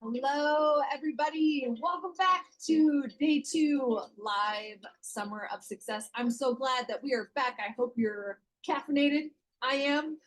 Hello, everybody. Welcome back to day 2 live Summer of Success. I'm so glad that we are back. I hope you're caffeinated. I am.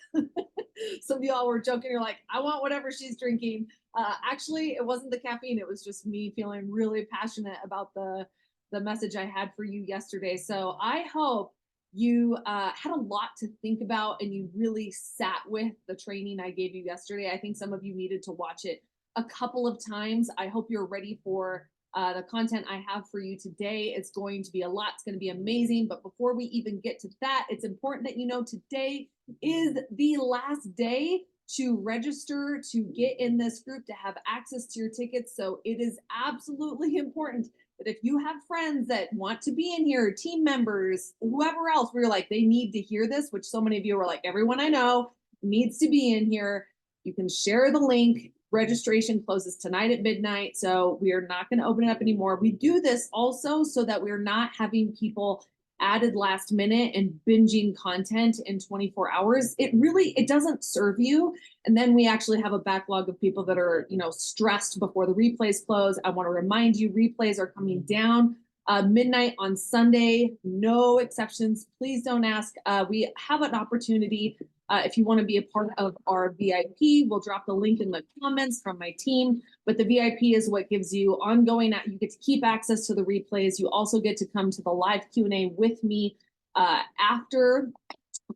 Some of y'all were joking. You're like, I want whatever she's drinking. Actually, it wasn't the caffeine. It was just me feeling really passionate about the message I had for you yesterday. So I hope you had a lot to think about and you really sat with the training I gave you yesterday. I think some of you needed to watch it a couple of times. I hope you're ready for the content I have for you today. It's going to be a lot. It's going to be amazing. But before we even get to that, it's important that you know today is the last day to register to get in this group, to have access to your tickets. So it is absolutely important that if you have friends that want to be in here, team members, whoever else, we're like, they need to hear this, which so many of you are like, everyone I know needs to be in here. You can share the link. Registration closes tonight at midnight, so we are not going to open it up anymore. We do this also so that we're not having people added last minute and binging content in 24 hours. It doesn't serve you. And then we actually have a backlog of people that are, stressed before the replays close. I want to remind you, replays are coming down midnight on Sunday, no exceptions. Please don't ask. We have an opportunity. If you want to be a part of our VIP, we'll drop the link in the comments from my team. But the VIP is what gives you ongoing, you get to keep access to the replays. You also get to come to the live Q&A with me after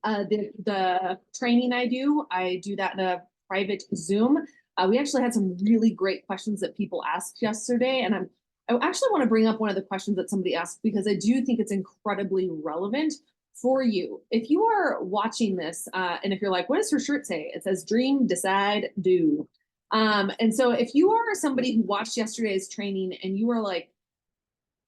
the training I do. I do that in a private Zoom. We actually had some really great questions that people asked yesterday. And I actually want to bring up one of the questions that somebody asked because I do think it's incredibly relevant for you. If you are watching this, and if you're like, what does her shirt say? It says dream, decide, do. And so if you are somebody who watched yesterday's training and you are like,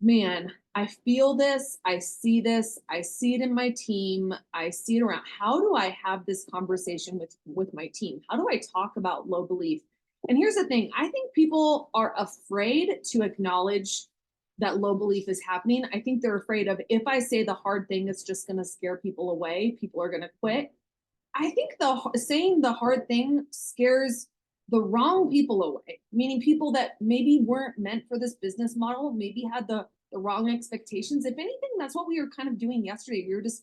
man, I feel this, I see it in my team, I see it around. How do I have this conversation with my team? How do I talk about low belief? And here's the thing, I think people are afraid to acknowledge that low belief is happening. I think they're afraid of, if I say the hard thing, it's just going to scare people away. People are going to quit. I think saying the hard thing scares the wrong people away, meaning people that maybe weren't meant for this business model, maybe had the wrong expectations. If anything, that's what we were kind of doing yesterday. We were just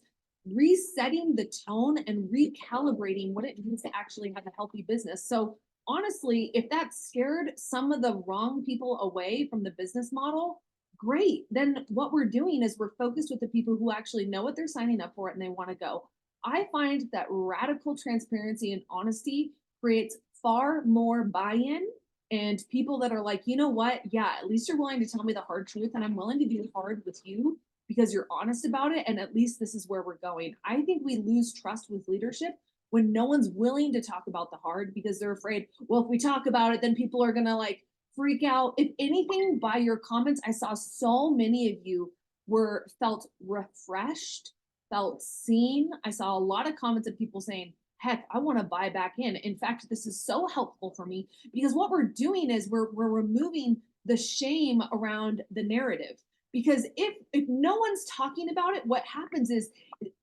resetting the tone and recalibrating what it means to actually have a healthy business. So honestly, if that scared some of the wrong people away from the business model, great. Then what we're doing is we're focused with the people who actually know what they're signing up for and they want to go. I find that radical transparency and honesty creates far more buy-in and people that are like, you know what? Yeah, at least you're willing to tell me the hard truth and I'm willing to do hard with you because you're honest about it. And at least this is where we're going. I think we lose trust with leadership when no one's willing to talk about the hard because they're afraid, well, if we talk about it, then people are going to freak out. If anything, by your comments, I saw so many of you felt refreshed, felt seen. I saw a lot of comments of people saying, heck, I want to buy back in. In fact, this is so helpful for me because what we're doing is we're removing the shame around the narrative. Because if no one's talking about it, what happens is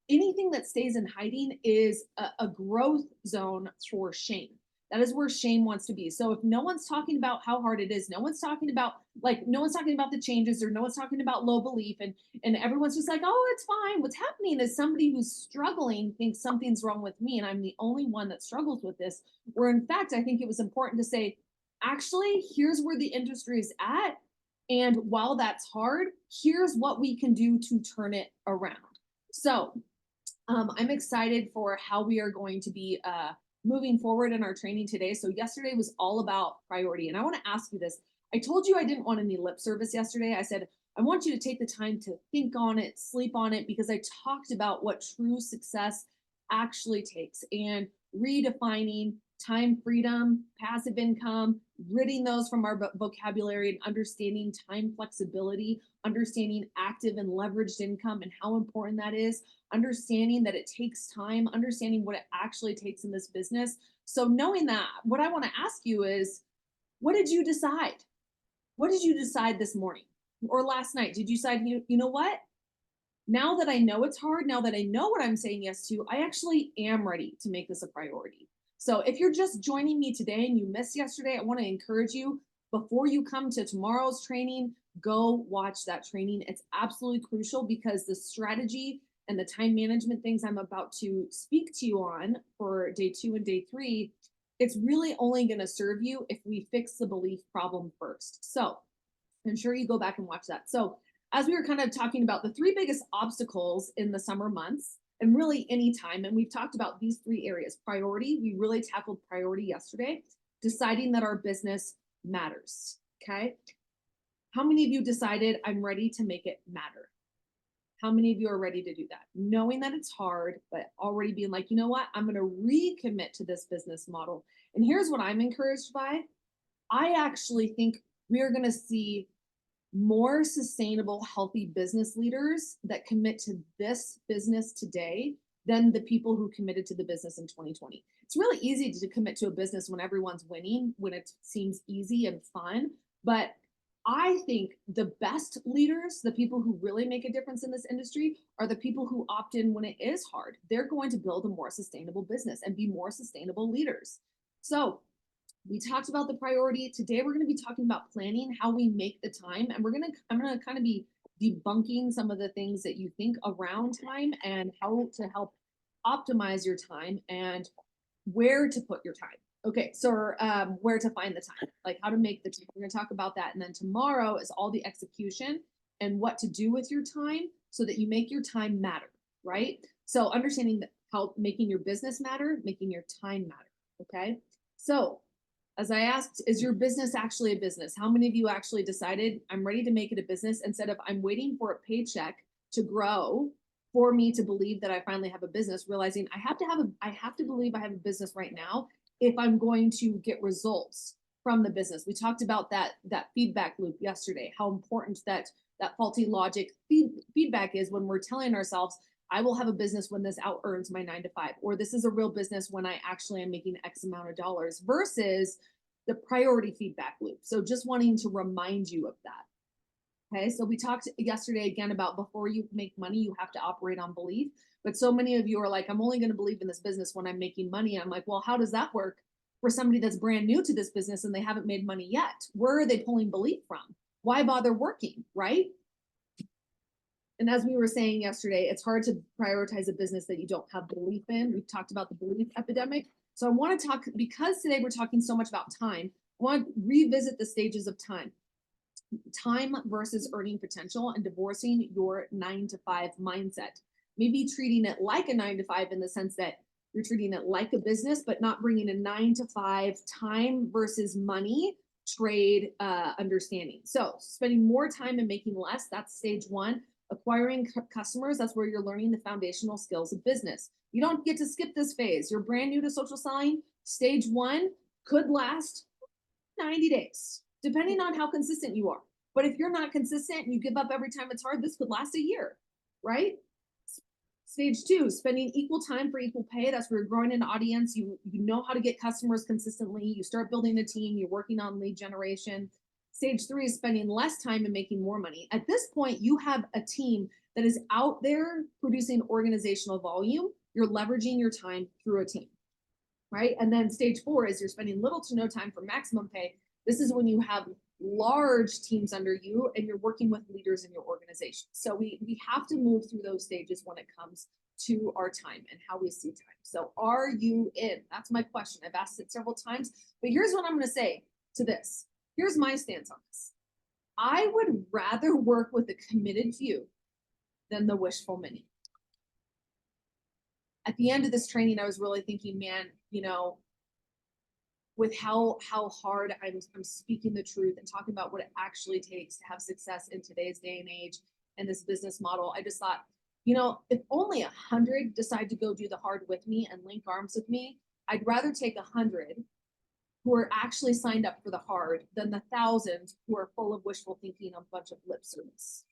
anything that stays in hiding is a growth zone for shame. That is where shame wants to be. So if no one's talking about how hard it is, no one's talking about the changes, or no one's talking about low belief, and everyone's just like, oh, it's fine. What's happening is somebody who's struggling thinks something's wrong with me and I'm the only one that struggles with this. Where in fact, I think it was important to say, actually, here's where the industry is at. And while that's hard, here's what we can do to turn it around. So I'm excited for how we are going to be moving forward in our training today. So yesterday was all about priority. And I want to ask you this. I told you I didn't want any lip service yesterday. I said, I want you to take the time to think on it, sleep on it, because I talked about what true success actually takes and redefining time freedom, passive income, ridding those from our vocabulary and understanding time flexibility, understanding active and leveraged income and how important that is, understanding that it takes time, understanding what it actually takes in this business. So knowing that, what I want to ask you is, what did you decide? What did you decide this morning or last night? Did you decide, you know what? Now that I know it's hard, now that I know what I'm saying yes to, I actually am ready to make this a priority. So if you're just joining me today and you missed yesterday, I want to encourage you before you come to tomorrow's training, go watch that training. It's absolutely crucial because the strategy and the time management things I'm about to speak to you on for day 2 and day 3, it's really only going to serve you if we fix the belief problem first. So ensure you go back and watch that. So as we were kind of talking about the 3 biggest obstacles in the summer months and really any time, and we've talked about these 3 areas. Priority, we really tackled priority yesterday, deciding that our business matters. Okay. How many of you decided I'm ready to make it matter? How many of you are ready to do that? Knowing that it's hard, but already being like, you know what? I'm going to recommit to this business model. And here's what I'm encouraged by. I actually think we are going to see more sustainable, healthy business leaders that commit to this business today than the people who committed to the business in 2020. It's really easy to commit to a business when everyone's winning, when it seems easy and fun. But I think the best leaders, the people who really make a difference in this industry, are the people who opt in when it is hard. They're going to build a more sustainable business and be more sustainable leaders. So we talked about the priority. Today we're going to be talking about planning, how we make the time, and I'm going to kind of be debunking some of the things that you think around time and how to help optimize your time and where to put your time. Okay, so where to find the time, like how to make the time. We're going to talk about that, and then tomorrow is all the execution and what to do with your time so that you make your time matter, right? So understanding how making your business matter, making your time matter. Okay, so as I asked, is your business actually a business? How many of you actually decided I'm ready to make it a business instead of I'm waiting for a paycheck to grow for me to believe that I finally have a business, realizing I have to believe I have a business right now if I'm going to get results from the business. We talked about that feedback loop yesterday, how important that faulty logic feedback is when we're telling ourselves, I will have a business when this out earns my 9 to 5, or this is a real business when I actually am making X amount of dollars versus the priority feedback loop. So just wanting to remind you of that. Okay, so we talked yesterday again about before you make money, you have to operate on belief. But so many of you are like, I'm only going to believe in this business when I'm making money. I'm like, well, how does that work for somebody that's brand new to this business and they haven't made money yet? Where are they pulling belief from? Why bother working, right? And as we were saying yesterday, it's hard to prioritize a business that you don't have belief in. We've talked about the belief epidemic. So I want to talk, because today we're talking so much about time, I want to revisit the stages of time. Time versus earning potential and divorcing your 9 to 5 mindset. Maybe treating it like a 9 to 5 in the sense that you're treating it like a business, but not bringing a 9 to 5 time versus money trade understanding. So spending more time and making less, that's stage 1. Acquiring customers, that's where you're learning the foundational skills of business. You don't get to skip this phase. You're brand new to social selling. Stage 1 could last 90 days, depending on how consistent you are. But if you're not consistent and you give up every time it's hard, this could last a year, right? Stage 2, spending equal time for equal pay. That's where you're growing an audience. You know how to get customers consistently. You start building a team. You're working on lead generation. Stage 3 is spending less time and making more money. At this point, you have a team that is out there producing organizational volume. You're leveraging your time through a team, right? And then stage 4 is you're spending little to no time for maximum pay. This is when you have large teams under you and you're working with leaders in your organization. So we have to move through those stages when it comes to our time and how we see time. So are you in? That's my question. I've asked it several times, but here's what I'm going to say to this. Here's my stance on this. I would rather work with a committed few than the wishful many. At the end of this training, I was really thinking, man, you know, with how hard I'm speaking the truth and talking about what it actually takes to have success in today's day and age and this business model, I just thought, you know, if only 100 decide to go do the hard with me and link arms with me, I'd rather take 100 who are actually signed up for the hard than the thousands who are full of wishful thinking and a bunch of lip service.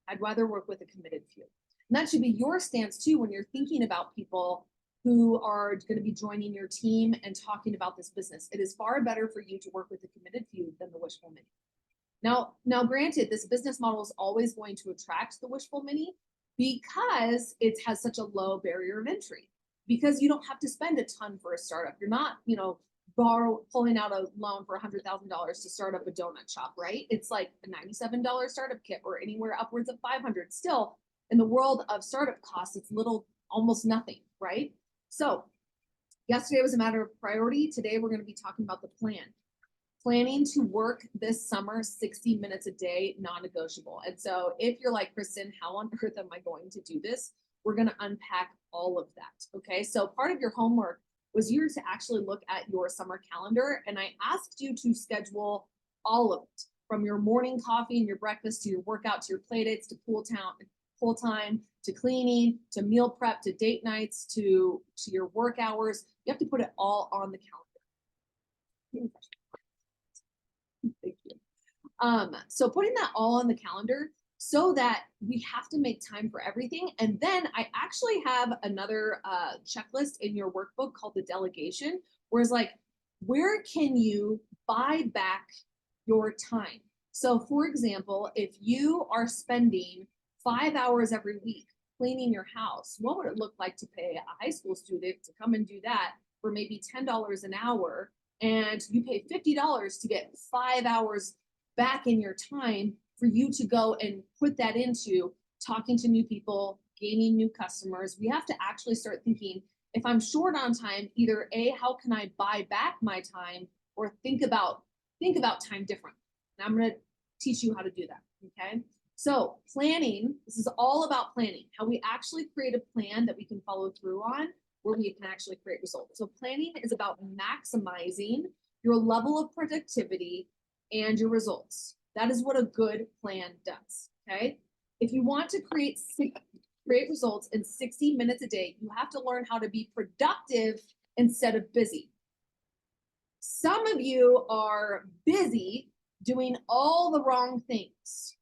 I'd rather work with a committed few. And that should be your stance too when you're thinking about people who are going to be joining your team and talking about this business. It is far better for you to work with a committed few than the wishful many. Now, granted, this business model is always going to attract the wishful many, because it has such a low barrier of entry, because you don't have to spend a ton for a startup. You're not, pulling out a loan for $100,000 to start up a donut shop, right? It's like a $97 startup kit or anywhere upwards of 500. Still, in the world of startup costs, it's almost nothing, right? So yesterday was a matter of priority. Today, we're going to be talking about the plan. Planning to work this summer 60 minutes a day, non-negotiable. And so if you're like, Kristen, how on earth am I going to do this? We're going to unpack all of that. Okay. So part of your homework was you to actually look at your summer calendar. And I asked you to schedule all of it, from your morning coffee and your breakfast to your workout, to your play dates, to pool time, to cleaning, to meal prep, to date nights, to your work hours. You have to put it all on the calendar. Thank you. So putting that all on the calendar so that we have to make time for everything. And then I actually have another checklist in your workbook called the delegation, where it's like, where can you buy back your time? So for example, if you are spending 5 hours every week cleaning your house, what would it look like to pay a high school student to come and do that for maybe $10 an hour? And you pay $50 to get 5 hours back in your time for you to go and put that into talking to new people, gaining new customers. We have to actually start thinking, if I'm short on time, either A, how can I buy back my time, or think about time differently. And I'm going to teach you how to do that. Okay. So planning, this is all about planning, how we actually create a plan that we can follow through on, where we can actually create results. So planning is about maximizing your level of productivity and your results. That is what a good plan does, okay? If you want to create results in 60 minutes a day, you have to learn how to be productive instead of busy. Some of you are busy doing all the wrong things.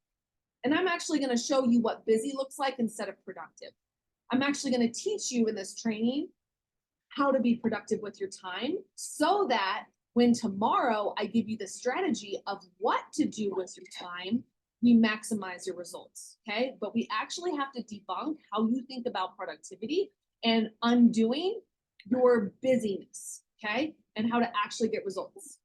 And I'm actually going to show you what busy looks like instead of productive. I'm actually going to teach you in this training how to be productive with your time, so that when tomorrow I give you the strategy of what to do with your time, we maximize your results, okay? But we actually have to debunk how you think about productivity and undoing your busyness, okay? And how to actually get results.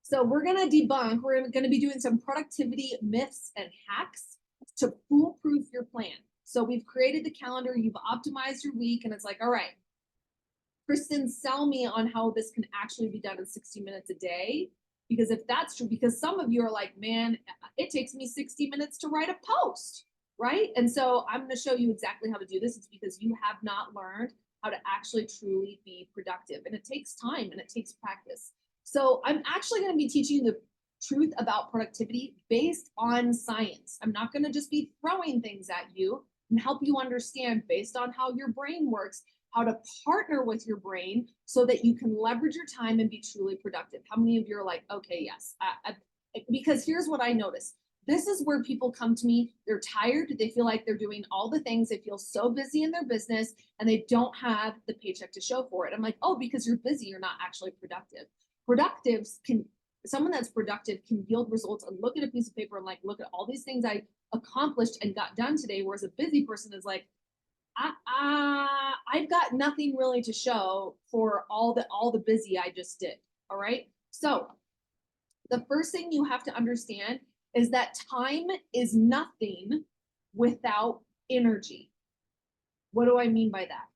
So we're going to be doing some productivity myths and hacks to foolproof your plan. So we've created the calendar, you've optimized your week, and it's like, all right, Kristen, sell me on how this can actually be done in 60 minutes a day. Because if that's true, because some of you are like, man, it takes me 60 minutes to write a post, right? And so I'm going to show you exactly how to do this. It's because you have not learned how to actually truly be productive. And it takes time and it takes practice. So I'm actually going to be teaching you the truth about productivity based on science. I'm not going to just be throwing things at you, and help you understand, based on how your brain works, how to partner with your brain so that you can leverage your time and be truly productive. How many of you are like, okay, yes, because here's what I notice. This is where people come to me. They're tired. They feel like they're doing all the things. They feel so busy in their business and they don't have the paycheck to show for it. I'm like, oh, because you're busy, you're not actually productive. Someone that's productive can yield results and look at a piece of paper and like, look at all these things I accomplished and got done today. Whereas a busy person is like, I've got nothing really to show for all the busy I just did. All right. So the first thing you have to understand is that time is nothing without energy. What do I mean by that?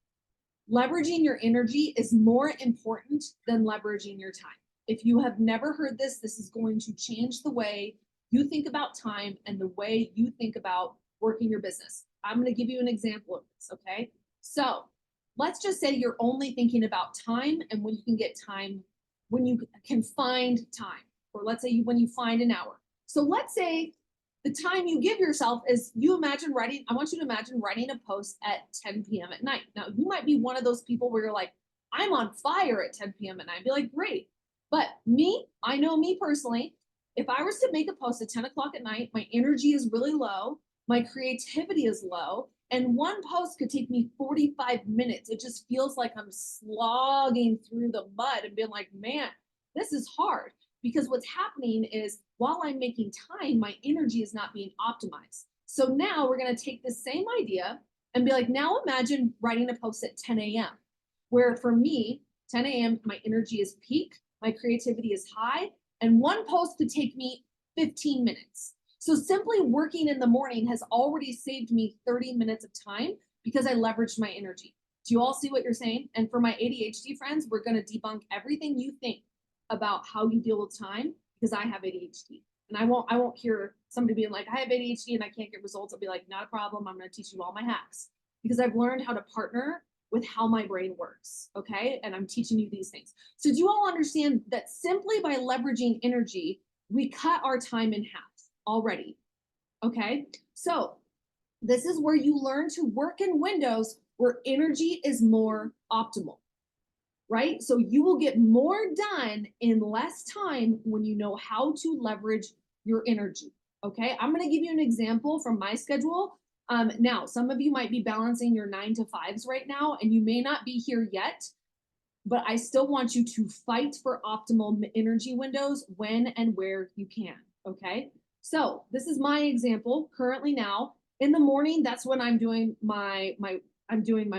Leveraging your energy is more important than leveraging your time. If you have never heard this, this is going to change the way you think about time and the way you think about working your business. I'm going to give you an example of this, okay? So let's just say you're only thinking about time and when you can get time, when you can find time, or let's say when you find an hour. So let's say the time you give yourself is, I want you to imagine writing a post at 10 p.m. at night. Now, you might be one of those people where you're like, I'm on fire at 10 p.m. at night. I'd be like, great. But I know me personally, if I was to make a post at 10 o'clock at night, my energy is really low, my creativity is low, and one post could take me 45 minutes. It just feels like I'm slogging through the mud and being like, man, this is hard. Because what's happening is while I'm making time, my energy is not being optimized. So now we're going to take the same idea and be like, now imagine writing a post at 10 a.m. where for me, 10 a.m., my energy is peak, my creativity is high, and one post could take me 15 minutes. So simply working in the morning has already saved me 30 minutes of time because I leveraged my energy. Do you all see what you're saying? And for my ADHD friends, we're going to debunk everything you think about how you deal with time because I have ADHD. And I won't hear somebody being like, I have ADHD and I can't get results. I'll be like, not a problem. I'm going to teach you all my hacks because I've learned how to partner with how my brain works. Okay. And I'm teaching you these things. So do you all understand that simply by leveraging energy, we cut our time in half already? Okay. So this is where you learn to work in windows where energy is more optimal, right? So you will get more done in less time when you know how to leverage your energy. Okay, I'm going to give you an example from my schedule. Now, some of you might be balancing your 9 to 5s right now, and you may not be here yet, but I still want you to fight for optimal energy windows when and where you can. Okay, so this is my example currently now. In the morning, that's when I'm doing my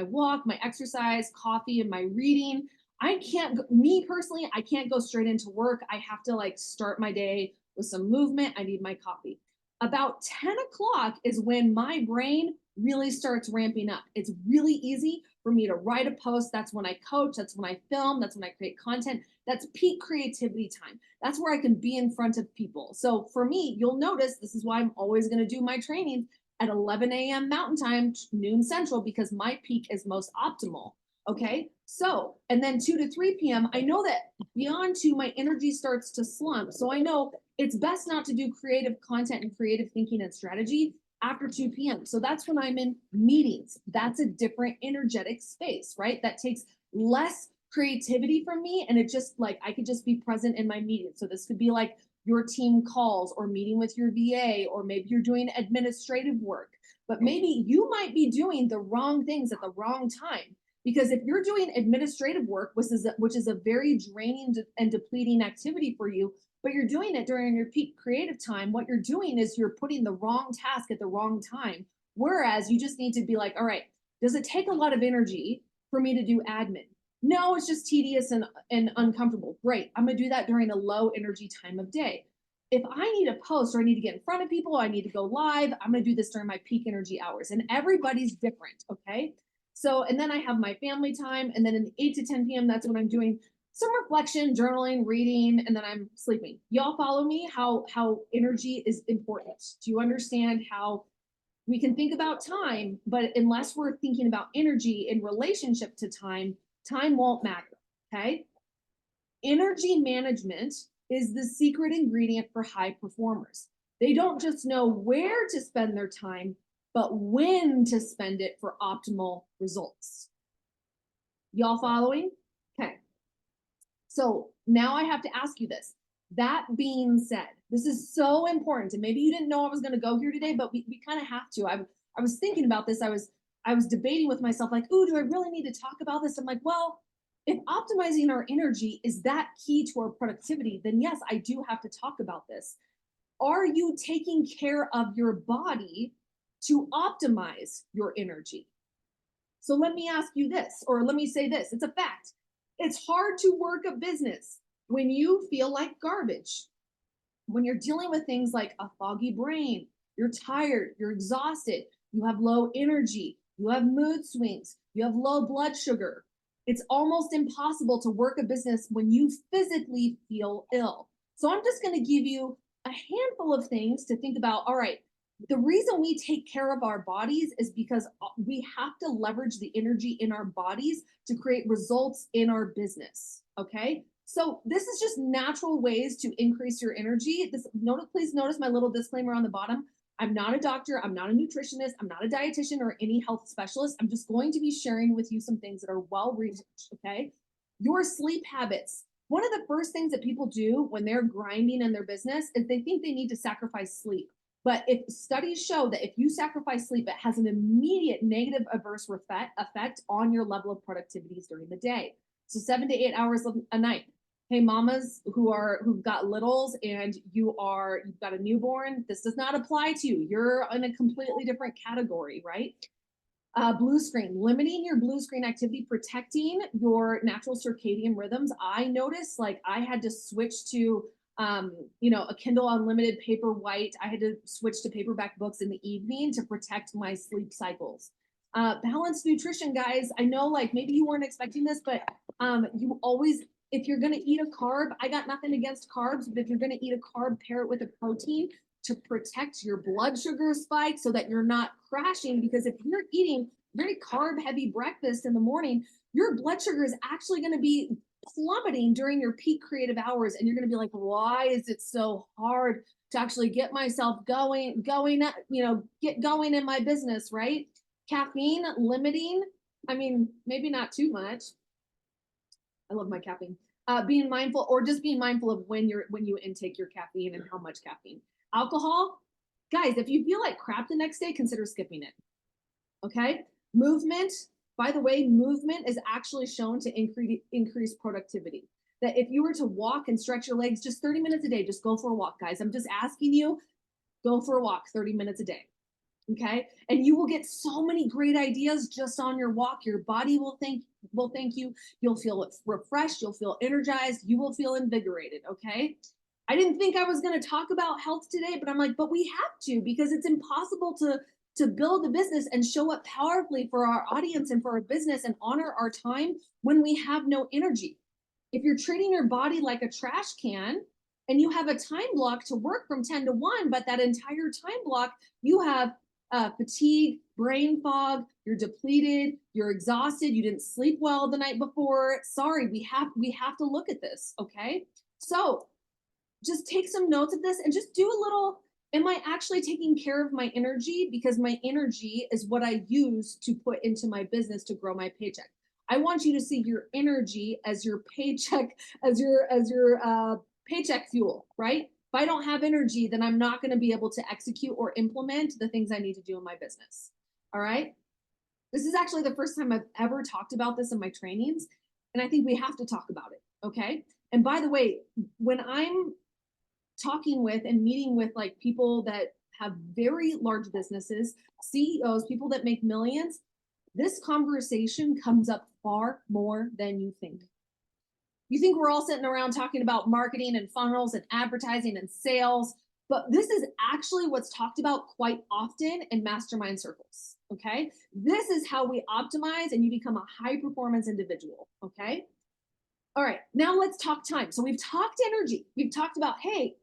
walk, my exercise, coffee, and my reading. I can't, me personally, I can't go straight into work. I have to like start my day with some movement. I need my coffee. About 10 o'clock is when my brain really starts ramping up. It's really easy for me to write a post. That's when I coach. That's when I film. That's when I create content. That's peak creativity time. That's where I can be in front of people. So for me, you'll notice this is why I'm always going to do my trainings at 11 a.m. Mountain Time, noon Central, because my peak is most optimal. Okay, so, and then 2 to 3 p.m., I know that beyond 2, my energy starts to slump. So I know it's best not to do creative content and creative thinking and strategy after 2 p.m. So that's when I'm in meetings. That's a different energetic space, right? That takes less creativity from me. And it just like, I could just be present in my meeting. So this could be like your team calls or meeting with your VA, or maybe you're doing administrative work, but maybe you might be doing the wrong things at the wrong time. Because if you're doing administrative work, which is a very draining and depleting activity for you, but you're doing it during your peak creative time, what you're doing is you're putting the wrong task at the wrong time. Whereas you just need to be like, all right, does it take a lot of energy for me to do admin? No, it's just tedious and uncomfortable. Great. I'm going to do that during a low energy time of day. If I need a post or I need to get in front of people, I need to go live, I'm going to do this during my peak energy hours. And everybody's different. Okay. So, and then I have my family time. And then in the 8 to 10 p.m., that's when I'm doing some reflection, journaling, reading, and then I'm sleeping. Y'all follow me how energy is important. Do you understand how we can think about time, but unless we're thinking about energy in relationship to time, time won't matter, okay? Energy management is the secret ingredient for high performers. They don't just know where to spend their time, but when to spend it for optimal results. Y'all following? Okay. So now I have to ask you this. That being said, this is so important. And maybe you didn't know I was going to go here today, but we kind of have to. I was thinking about this. I was debating with myself, like, ooh, do I really need to talk about this? I'm like, well, if optimizing our energy is that key to our productivity, then yes, I do have to talk about this. Are you taking care of your body to optimize your energy? So let me ask you this, or let me say this. It's a fact. It's hard to work a business when you feel like garbage, when you're dealing with things like a foggy brain, you're tired, you're exhausted, you have low energy, you have mood swings, you have low blood sugar. It's almost impossible to work a business when you physically feel ill. So I'm just going to give you a handful of things to think about. All right, the reason we take care of our bodies is because we have to leverage the energy in our bodies to create results in our business. Okay. So this is just natural ways to increase your energy. Please notice my little disclaimer on the bottom. I'm not a doctor. I'm not a nutritionist. I'm not a dietitian or any health specialist. I'm just going to be sharing with you some things that are well researched. Okay. Your sleep habits. One of the first things that people do when they're grinding in their business is they think they need to sacrifice sleep. But if studies show that if you sacrifice sleep, it has an immediate negative adverse effect on your level of productivities during the day. So 7 to 8 hours a night. Hey, mamas who've got littles and you've got a newborn, this does not apply to you. You're in a completely different category, right? Blue screen, limiting your blue screen activity, protecting your natural circadian rhythms. I noticed like I had to switch to a Kindle Unlimited paper white. I had to switch to paperback books in the evening to protect my sleep cycles. Balanced nutrition, guys. I know like maybe you weren't expecting this, but you always, if you're gonna eat a carb, I got nothing against carbs, but if you're gonna eat a carb, pair it with a protein to protect your blood sugar spike so that you're not crashing. Because if you're eating very carb heavy breakfast in the morning, your blood sugar is actually going to be plummeting during your peak creative hours. And you're going to be like, why is it so hard to actually get myself going, get going in my business, right? Caffeine limiting. I mean, maybe not too much. I love my caffeine. Being mindful, or just being mindful of when you intake your caffeine and how much caffeine. Alcohol, guys, if you feel like crap the next day, consider skipping it. Okay. Movement, by the way, movement is actually shown to increase productivity. That if you were to walk and stretch your legs just 30 minutes a day, just go for a walk, guys. I'm just asking you, go for a walk 30 minutes a day. Okay. And you will get so many great ideas just on your walk. Your body will thank you. You'll feel refreshed. You'll feel energized. You will feel invigorated. Okay. I didn't think I was going to talk about health today, but I'm like, but we have to, because it's impossible to build a business and show up powerfully for our audience and for our business and honor our time when we have no energy. If you're treating your body like a trash can and you have a time block to work from 10 to 1, but that entire time block, you have fatigue, brain fog, you're depleted, you're exhausted, you didn't sleep well the night before. Sorry, we have to look at this, okay? So just take some notes of this and just do a little, am I actually taking care of my energy? Because my energy is what I use to put into my business to grow my paycheck. I want you to see your energy as your paycheck, as your paycheck fuel, right? If I don't have energy, then I'm not going to be able to execute or implement the things I need to do in my business. All right. This is actually the first time I've ever talked about this in my trainings, and I think we have to talk about it. Okay. And by the way, when I'm talking with and meeting with like people that have very large businesses, CEOs, people that make millions, this conversation comes up far more than you think. You think we're all sitting around talking about marketing and funnels and advertising and sales, but this is actually what's talked about quite often in mastermind circles. Okay. This is how we optimize and you become a high performance individual. Okay. All right. Now let's talk time. So we've talked energy. We've talked about, hey,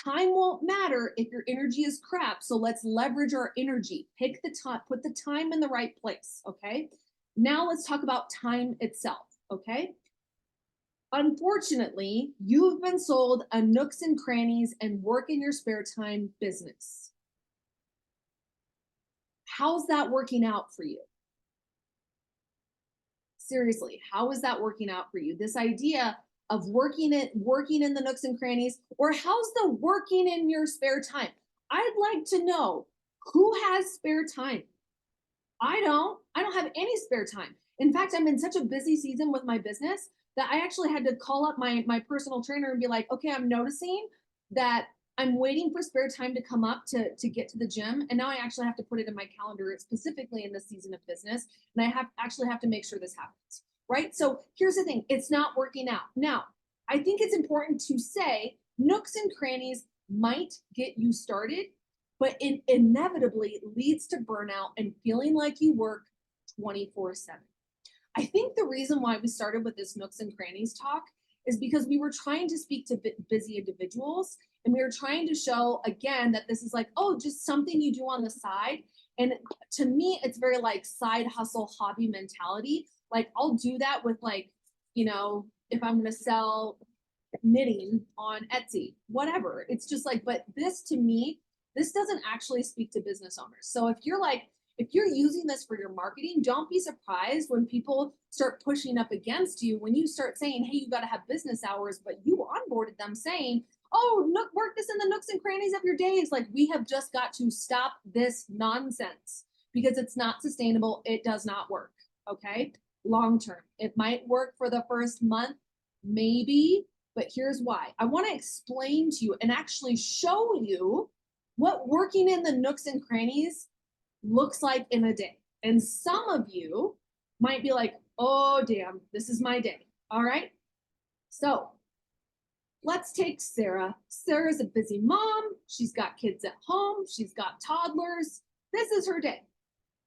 time won't matter if your energy is crap. So let's leverage our energy. Pick the time, put the time in the right place. Okay. Now let's talk about time itself. Okay. Unfortunately, you've been sold a nooks and crannies and work in your spare time business. How's that working out for you? Seriously, how is that working out for you? This idea of working in the nooks and crannies, or how's the working in your spare time? I'd like to know who has spare time. I don't have any spare time. In fact, I'm in such a busy season with my business that I actually had to call up my personal trainer and be like, okay, I'm noticing that I'm waiting for spare time to come up to get to the gym. And now I actually have to put it in my calendar specifically in this season of business. And I actually have to make sure this happens, right? So here's the thing, it's not working out. Now, I think it's important to say nooks and crannies might get you started, but it inevitably leads to burnout and feeling like you work 24/7. I think the reason why we started with this nooks and crannies talk is because we were trying to speak to busy individuals, and we were trying to show again that this is like, oh, just something you do on the side. And to me, it's very like side hustle hobby mentality. Like I'll do that with like, if I'm going to sell knitting on Etsy, whatever. It's just like, but this to me, this doesn't actually speak to business owners. So if you're using this for your marketing, don't be surprised when people start pushing up against you, when you start saying, hey, you got to have business hours, but you onboarded them saying, oh, work this in the nooks and crannies of your days. Like we have just got to stop this nonsense because it's not sustainable. It does not work. Okay. Long term. It might work for the first month, maybe, but here's why. I want to explain to you and actually show you what working in the nooks and crannies looks like in a day. And some of you might be like, oh, damn, this is my day. All right. So let's take Sarah. Sarah's a busy mom. She's got kids at home. She's got toddlers. This is her day.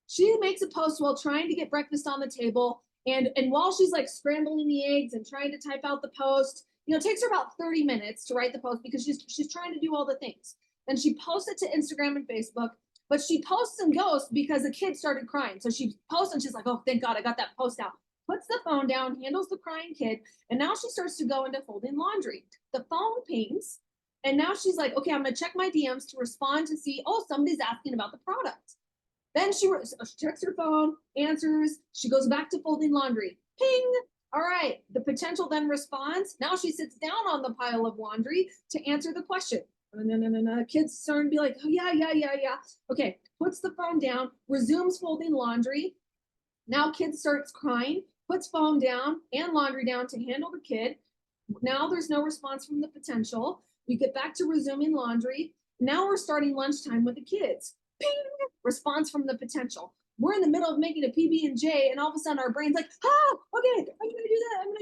She makes a post while trying to get breakfast on the table. And while she's like scrambling the eggs and trying to type out the post, it takes her about 30 minutes to write the post because she's trying to do all the things. Then she posts it to Instagram and Facebook, but she posts and goes because the kid started crying. So she posts and she's like, oh, thank God I got that post out. Puts the phone down, handles the crying kid, and now she starts to go into folding laundry. The phone pings, and now she's like, okay, I'm gonna check my DMs to respond to see, oh, somebody's asking about the product. Then she checks her phone, answers, she goes back to folding laundry. Ping! All right, the potential then responds. Now she sits down on the pile of laundry to answer the question. No. Kids starting to be like, oh, yeah. Okay, puts the phone down, resumes folding laundry. Now kid starts crying, puts phone down and laundry down to handle the kid. Now there's no response from the potential. We get back to resuming laundry. Now we're starting lunchtime with the kids. Ping! Response from the potential. We're in the middle of making a PB&J, and all of a sudden our brain's like, oh, okay, I'm gonna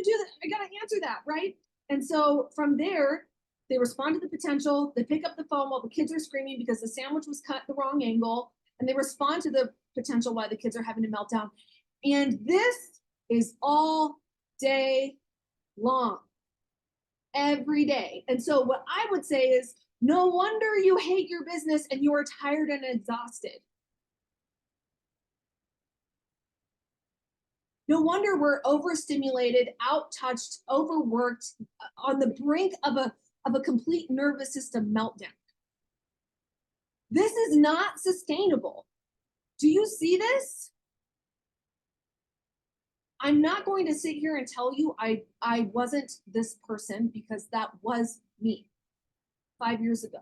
do that. I gotta answer that, right? And so from there, they respond to the potential. They pick up the phone while the kids are screaming because the sandwich was cut the wrong angle, and they respond to the potential while the kids are having a meltdown. And this is all day long, every day. And so what I would say is, no wonder you hate your business and you are tired and exhausted. No wonder we're overstimulated, out-touched, overworked, on the brink of a complete nervous system meltdown. This is not sustainable. Do you see this? I'm not going to sit here and tell you I wasn't this person, because that was me 5 years ago.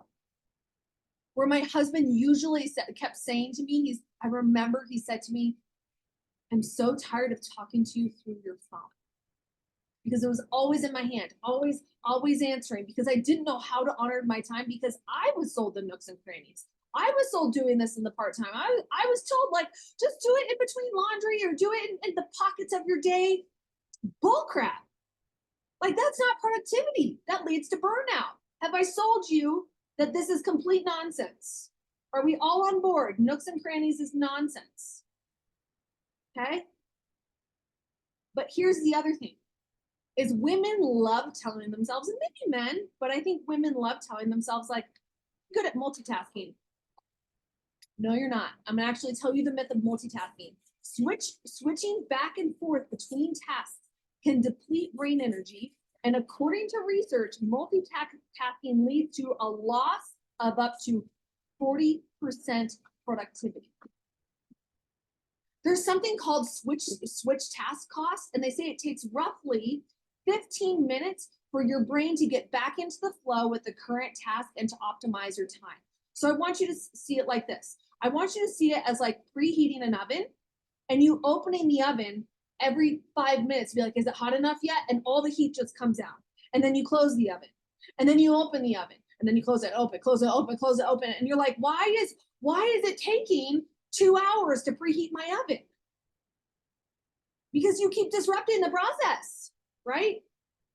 Where my husband usually kept saying to me, I remember he said to me, I'm so tired of talking to you through your phone. Because it was always in my hand, always answering, because I didn't know how to honor my time, because I was sold the nooks and crannies. I was sold doing this in the part-time. I was told, like, just do it in between laundry or do it in the pockets of your day. Bull crap. Like, that's not productivity. That leads to burnout. Have I sold you that this is complete nonsense? Are we all on board? Nooks and crannies is nonsense. Okay? But here's the other thing, is women love telling themselves, and maybe men, but I think women love telling themselves, like, I'm good at multitasking. No, you're not. I'm gonna actually tell you the myth of multitasking. Switching back and forth between tasks can deplete brain energy. And according to research, multitasking leads to a loss of up to 40% productivity. There's something called switch task cost, and they say it takes roughly 15 minutes for your brain to get back into the flow with the current task and to optimize your time. So I want you to see it like this. I want you to see it as like preheating an oven, and you opening the oven every 5 minutes, be like, is it hot enough yet? And all the heat just comes out. And then you close the oven, and then you open the oven, and then you close it open, close it open, close it open. And you're like, why is it taking 2 hours to preheat my oven? Because you keep disrupting the process, right?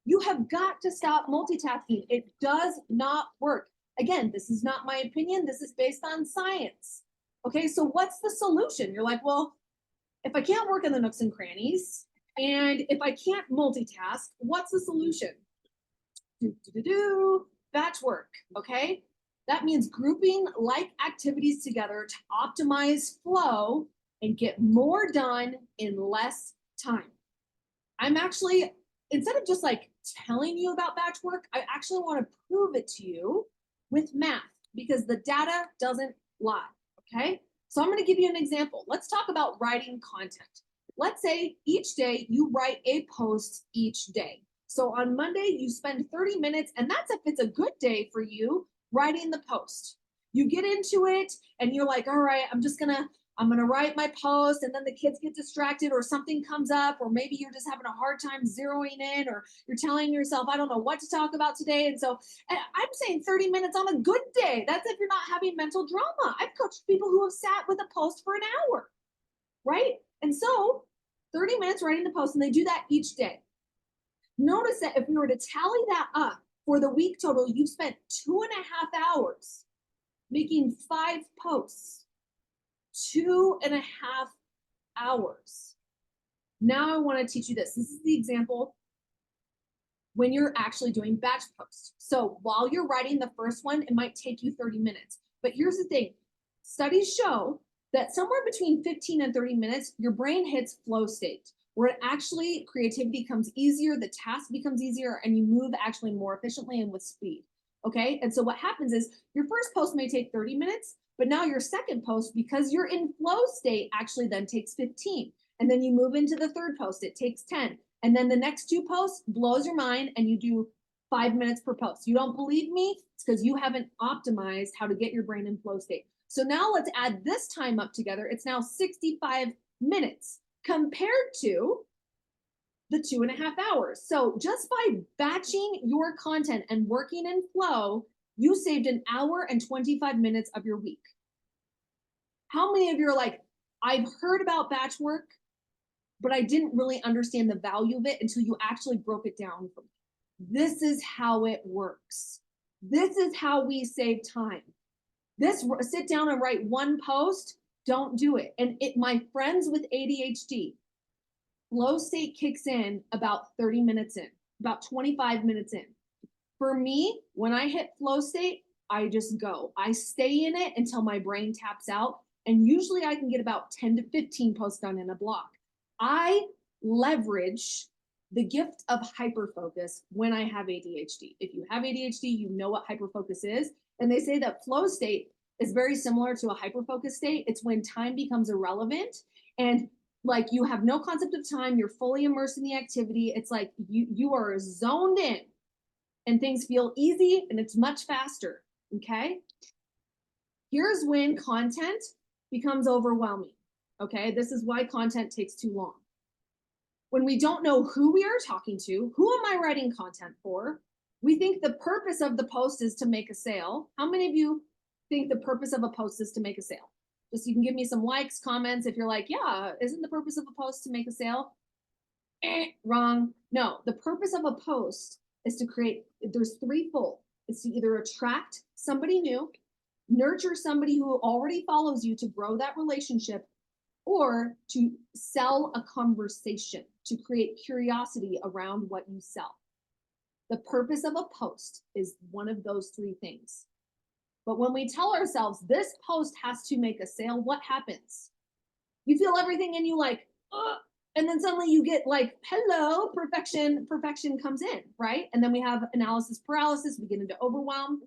You have got to stop multitasking. It does not work. Again, this is not my opinion. This is based on science. Okay, so what's the solution? You're like, well, if I can't work in the nooks and crannies, and if I can't multitask, what's the solution? Batch work, okay? That means grouping like activities together to optimize flow and get more done in less time. I'm actually, instead of just like telling you about batch work, I actually want to prove it to you with math, because the data doesn't lie, okay? So I'm going to give you an example. Let's talk about writing content. Let's say each day you write a post each day. So on Monday, you spend 30 minutes, and that's if it's a good day for you, writing the post. You get into it and you're like, all right, I'm I'm going to write my post and then the kids get distracted or something comes up, or maybe you're just having a hard time zeroing in, or you're telling yourself, I don't know what to talk about today. And so I'm saying 30 minutes on a good day. That's if you're not having mental drama. I've coached people who have sat with a post for an hour, right? And so 30 minutes writing the post, and they do that each day. Notice that if we were to tally that up for the week total, you've spent 2.5 hours making 5 posts. 2.5 hours. Now I want to teach you this. This is the example when you're actually doing batch posts. So while you're writing the first one, it might take you 30 minutes. But here's the thing. Studies show that somewhere between 15 and 30 minutes, your brain hits flow state, where it actually creativity comes easier, the task becomes easier, and you move actually more efficiently and with speed. Okay. And so what happens is your first post may take 30 minutes, but now your second post, because you're in flow state, actually then takes 15. And then you move into the third post, it takes 10. And then the next 2 posts blows your mind and you do 5 minutes per post. You don't believe me? It's because you haven't optimized how to get your brain in flow state. So now let's add this time up together. It's now 65 minutes compared to the 2.5 hours. So just by batching your content and working in flow, you saved 1 hour and 25 minutes of your week. How many of you are like, I've heard about batch work, but I didn't really understand the value of it until you actually broke it down for me? This is how it works. This is how we save time. This, sit down and write 1 post, don't do it. And my friends with ADHD, flow state kicks in about 30 minutes in, about 25 minutes in. For me, when I hit flow state, I just go. I stay in it until my brain taps out. And usually I can get about 10 to 15 posts done in a block. I leverage the gift of hyperfocus when I have ADHD. If you have ADHD, you know what hyperfocus is. And they say that flow state is very similar to a hyperfocus state. It's when time becomes irrelevant and like you have no concept of time. You're fully immersed in the activity. It's like you are zoned in. And things feel easy and it's much faster, okay? Here's when content becomes overwhelming, okay? This is why content takes too long. When we don't know who we are talking to, who am I writing content for? We think the purpose of the post is to make a sale. How many of you think the purpose of a post is to make a sale? Just you can give me some likes, comments if you're like, yeah, isn't the purpose of a post to make a sale? Wrong. No, the purpose of a post is to create, there's threefold. It's to either attract somebody new, nurture somebody who already follows you to grow that relationship, or to sell a conversation, to create curiosity around what you sell. The purpose of a post is one of those 3 things. But when we tell ourselves this post has to make a sale, what happens? You feel everything in you like, ugh. And then suddenly you get like, hello, perfection comes in, right? And then we have analysis paralysis, we get into overwhelm.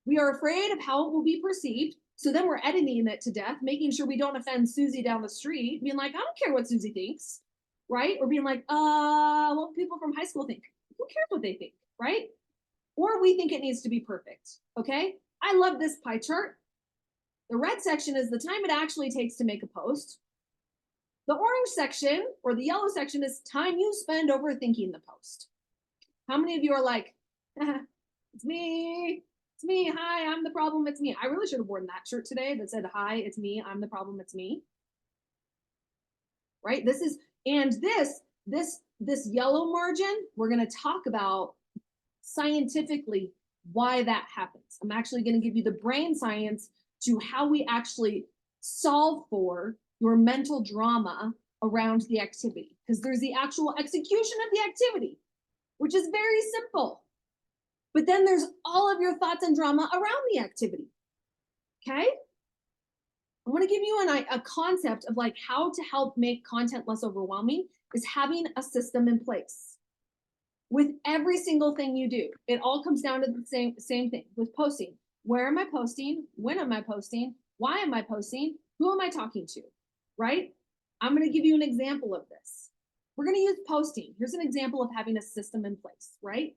We are afraid of how it will be perceived. So then we're editing it to death, making sure we don't offend Susie down the street, being like, I don't care what Susie thinks, right? Or being like, what people from high school think. Who cares what they think, right? Or we think it needs to be perfect, okay? I love this pie chart. The red section is the time it actually takes to make a post. The orange section or the yellow section is time you spend overthinking the post. How many of you are like, it's me, hi, I'm the problem, it's me. I really should have worn that shirt today that said, hi, it's me, I'm the problem, it's me. Right? This is, and this yellow margin, we're gonna talk about scientifically why that happens. I'm actually gonna give you the brain science to how we actually solve for your mental drama around the activity, because there's the actual execution of the activity, which is very simple. But then there's all of your thoughts and drama around the activity, okay? I wanna give you a concept of like how to help make content less overwhelming is having a system in place. With every single thing you do, it all comes down to the same thing with posting. Where am I posting? When am I posting? Why am I posting? Who am I talking to, right? I'm gonna give you an example of this. We're gonna use posting. Here's an example of having a system in place, right?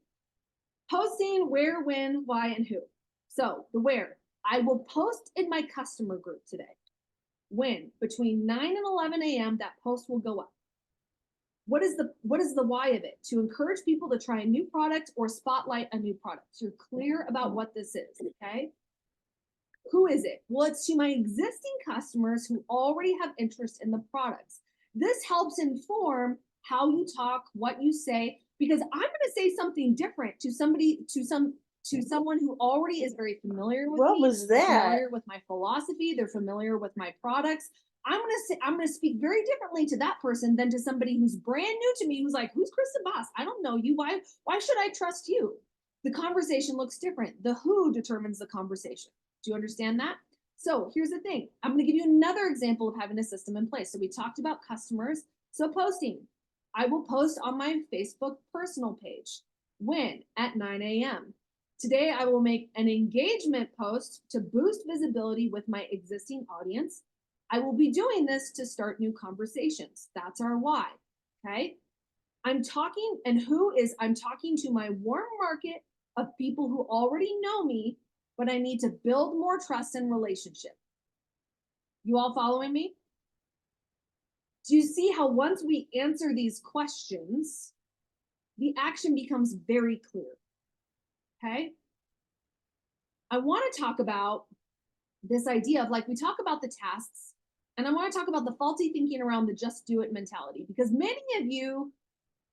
Posting where, when, why, and who. So the where, I will post in my customer group today. When? Between 9 and 11 a.m., that post will go up. What is the why of it? To encourage people to try a new product or spotlight a new product. So you're clear about what this is, okay? Who is it? Well, it's to my existing customers who already have interest in the products. This helps inform how you talk, what you say, because I'm going to say something different to somebody, to someone who already is very familiar with What me, was that? familiar with my philosophy, they're familiar with my products. I'm gonna speak very differently to that person than to somebody who's brand new to me, who's like, who's Kristen Boss? I don't know you. Why should I trust you? The conversation looks different. The who determines the conversation. Do you understand that? So here's the thing. I'm going to give you another example of having a system in place. So we talked about customers. So posting. I will post on my Facebook personal page. When? At 9 a.m. Today, I will make an engagement post to boost visibility with my existing audience. I will be doing this to start new conversations. That's our why. Okay. I'm talking to my warm market of people who already know me, but I need to build more trust and relationship. You all following me? Do you see how once we answer these questions, the action becomes very clear? Okay. I want to talk about this idea of, like, we talk about the tasks, and I want to talk about the faulty thinking around the just do it mentality, because many of you,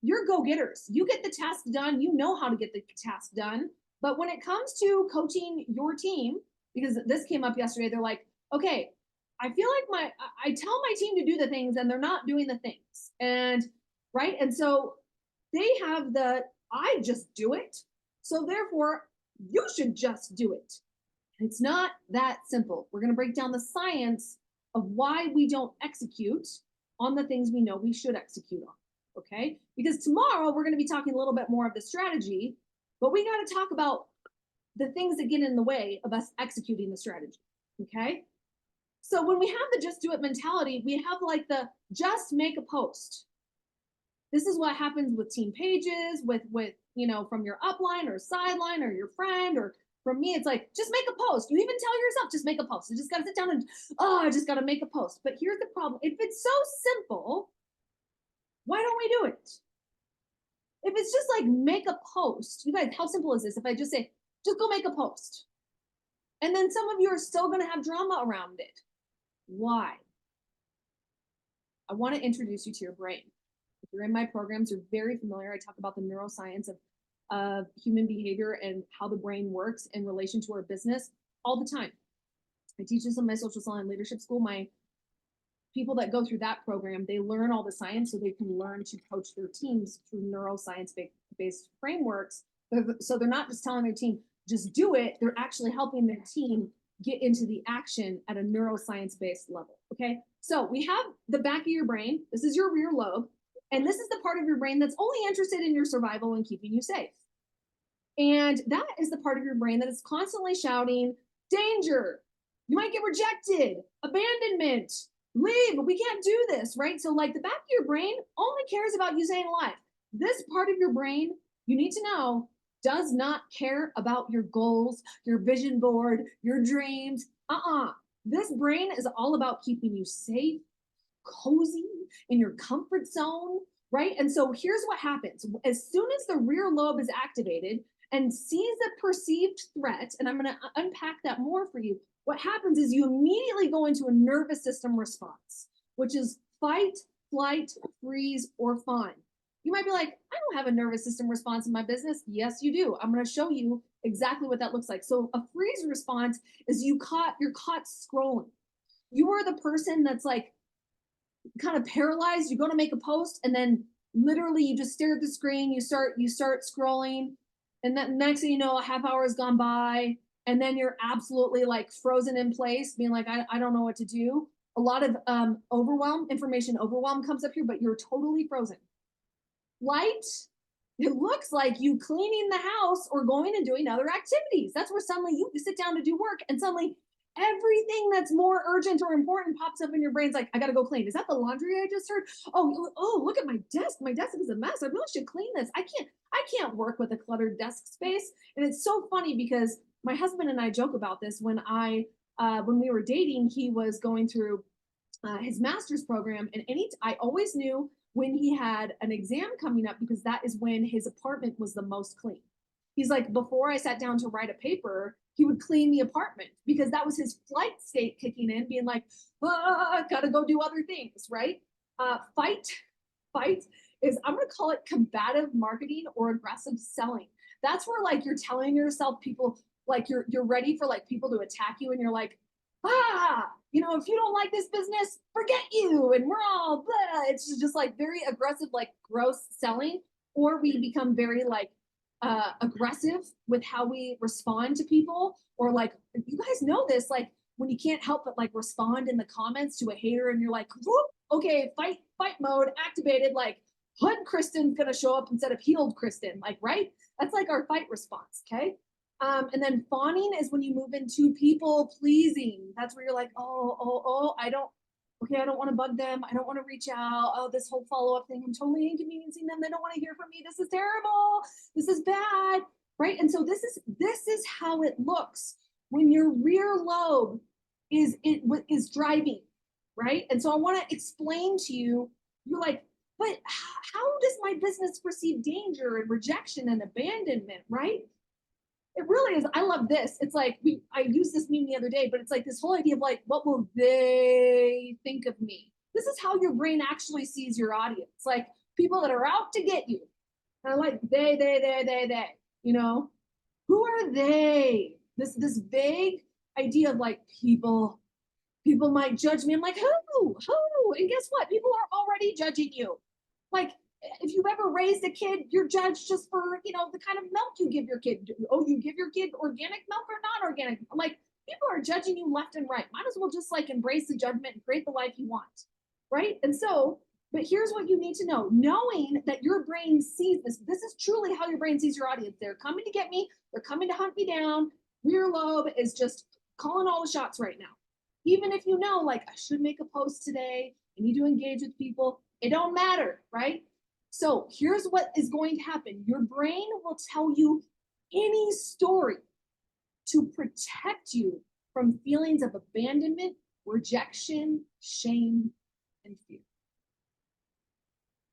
you're go-getters. You get the task done, you know how to get the task done. But when it comes to coaching your team, because this came up yesterday, they're like, okay, I feel like I tell my team to do the things and they're not doing the things. And right. And so they have I just do it. So therefore, you should just do it. It's not that simple. We're going to break down the science of why we don't execute on the things we know we should execute on. Okay? Because tomorrow we're going to be talking a little bit more of the strategy, but we got to talk about the things that get in the way of us executing the strategy. Okay? So when we have the just do it mentality, we have like the just make a post. This is what happens with team pages, with from your upline or sideline or your friend, or from me, it's like, just make a post. You even tell yourself, just make a post. You just got to sit down and, I just got to make a post. But here's the problem. If it's so simple, why don't we do it? If it's just like make a post, you guys, how simple is this? If I just say, just go make a post. And then some of you are still going to have drama around it. Why? I want to introduce you to your brain. If you're in my programs, you're very familiar. I talk about the neuroscience of human behavior and how the brain works in relation to our business all the time. I teach this in my social selling leadership school. My people that go through that program, they learn all the science so they can learn to coach their teams through neuroscience-based frameworks. So they're not just telling their team, just do it. They're actually helping their team get into the action at a neuroscience-based level, okay? So we have the back of your brain. This is your rear lobe. And this is the part of your brain that's only interested in your survival and keeping you safe. And that is the part of your brain that is constantly shouting, danger, you might get rejected, abandonment, leave, we can't do this, right? So like the back of your brain only cares about you staying alive. This part of your brain, you need to know, does not care about your goals, your vision board, your dreams. This brain is all about keeping you safe, cozy, in your comfort zone, right? And so here's what happens. As soon as the rear lobe is activated and sees a perceived threat, and I'm going to unpack that more for you, what happens is you immediately go into a nervous system response, which is fight, flight, freeze, or fawn. You might be like, I don't have a nervous system response in my business. Yes, you do. I'm going to show you exactly what that looks like. So a freeze response is you're caught scrolling. You are the person that's like kind of paralyzed. You go to make a post and then literally you just stare at the screen, you start scrolling, and then next thing you know, a half hour has gone by, and then you're absolutely like frozen in place, being like, I don't know what to do. A lot of information overwhelm comes up here, but you're totally frozen. Light, it looks like you cleaning the house or going and doing other activities. That's where suddenly you sit down to do work, and suddenly everything that's more urgent or important pops up in your brain's like, I gotta go clean. Is that the laundry I just heard? Oh, look at my desk. My desk is a mess. I really should clean this. I can't work with a cluttered desk space. And it's so funny because my husband and I joke about this. When we were dating, he was going through his master's program. And I always knew when he had an exam coming up, because that is when his apartment was the most clean. He's like, before I sat down to write a paper, he would clean the apartment because that was his flight state kicking in, being like, gotta go do other things, right? Fight is, I'm gonna call it combative marketing or aggressive selling. That's where like you're telling yourself people, like you're ready for like people to attack you, and you're like, if you don't like this business, forget you, and we're all blah. It's just like very aggressive, like gross selling. Or we become very like aggressive with how we respond to people, or like, you guys know this, like when you can't help but like respond in the comments to a hater, and you're like, whoop, okay, fight mode activated, like Hunt Kristen's gonna show up instead of healed Kristen, like, right? That's like our fight response, okay? And then fawning is when you move into people pleasing. That's where you're like, I don't want to bug them. I don't want to reach out. Oh, this whole follow-up thing, I'm totally inconveniencing them. They don't want to hear from me. This is terrible. This is bad, right? And so this is how it looks when your rear lobe is driving, right? And so I want to explain to you, you're like, but how does my business perceive danger and rejection and abandonment, right? It really is. I love this. It's like, I used this meme the other day, but it's like this whole idea of like, what will they think of me? This is how your brain actually sees your audience. Like people that are out to get you. And I like they, who are they? This vague idea of like people might judge me. I'm like, who? And guess what? People are already judging you. Like, if you've ever raised a kid, you're judged just for, the kind of milk you give your kid. Oh, you give your kid organic milk or non-organic? I'm like, people are judging you left and right. Might as well just like embrace the judgment and create the life you want, right? And so, but here's what you need to know. Knowing that your brain sees this is truly how your brain sees your audience. They're coming to get me. They're coming to hunt me down. Rear lobe is just calling all the shots right now. Even if you know, like, I should make a post today, I need to engage with people, it don't matter, right? So here's what is going to happen. Your brain will tell you any story to protect you from feelings of abandonment, rejection, shame, and fear.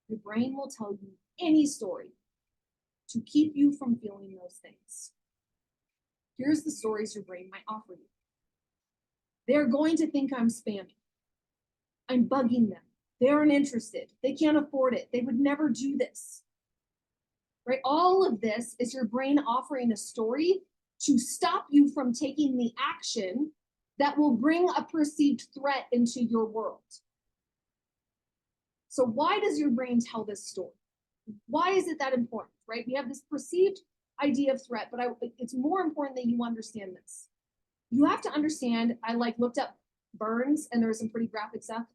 Your brain will tell you any story to keep you from feeling those things. Here's the stories your brain might offer you. They're going to think I'm spamming. I'm bugging them. They aren't interested. They can't afford it. They would never do this, right? All of this is your brain offering a story to stop you from taking the action that will bring a perceived threat into your world. So why does your brain tell this story? Why is it that important, right? We have this perceived idea of threat, but it's more important that you understand this. You have to understand, I looked up burns, and there was some pretty graphic stuff.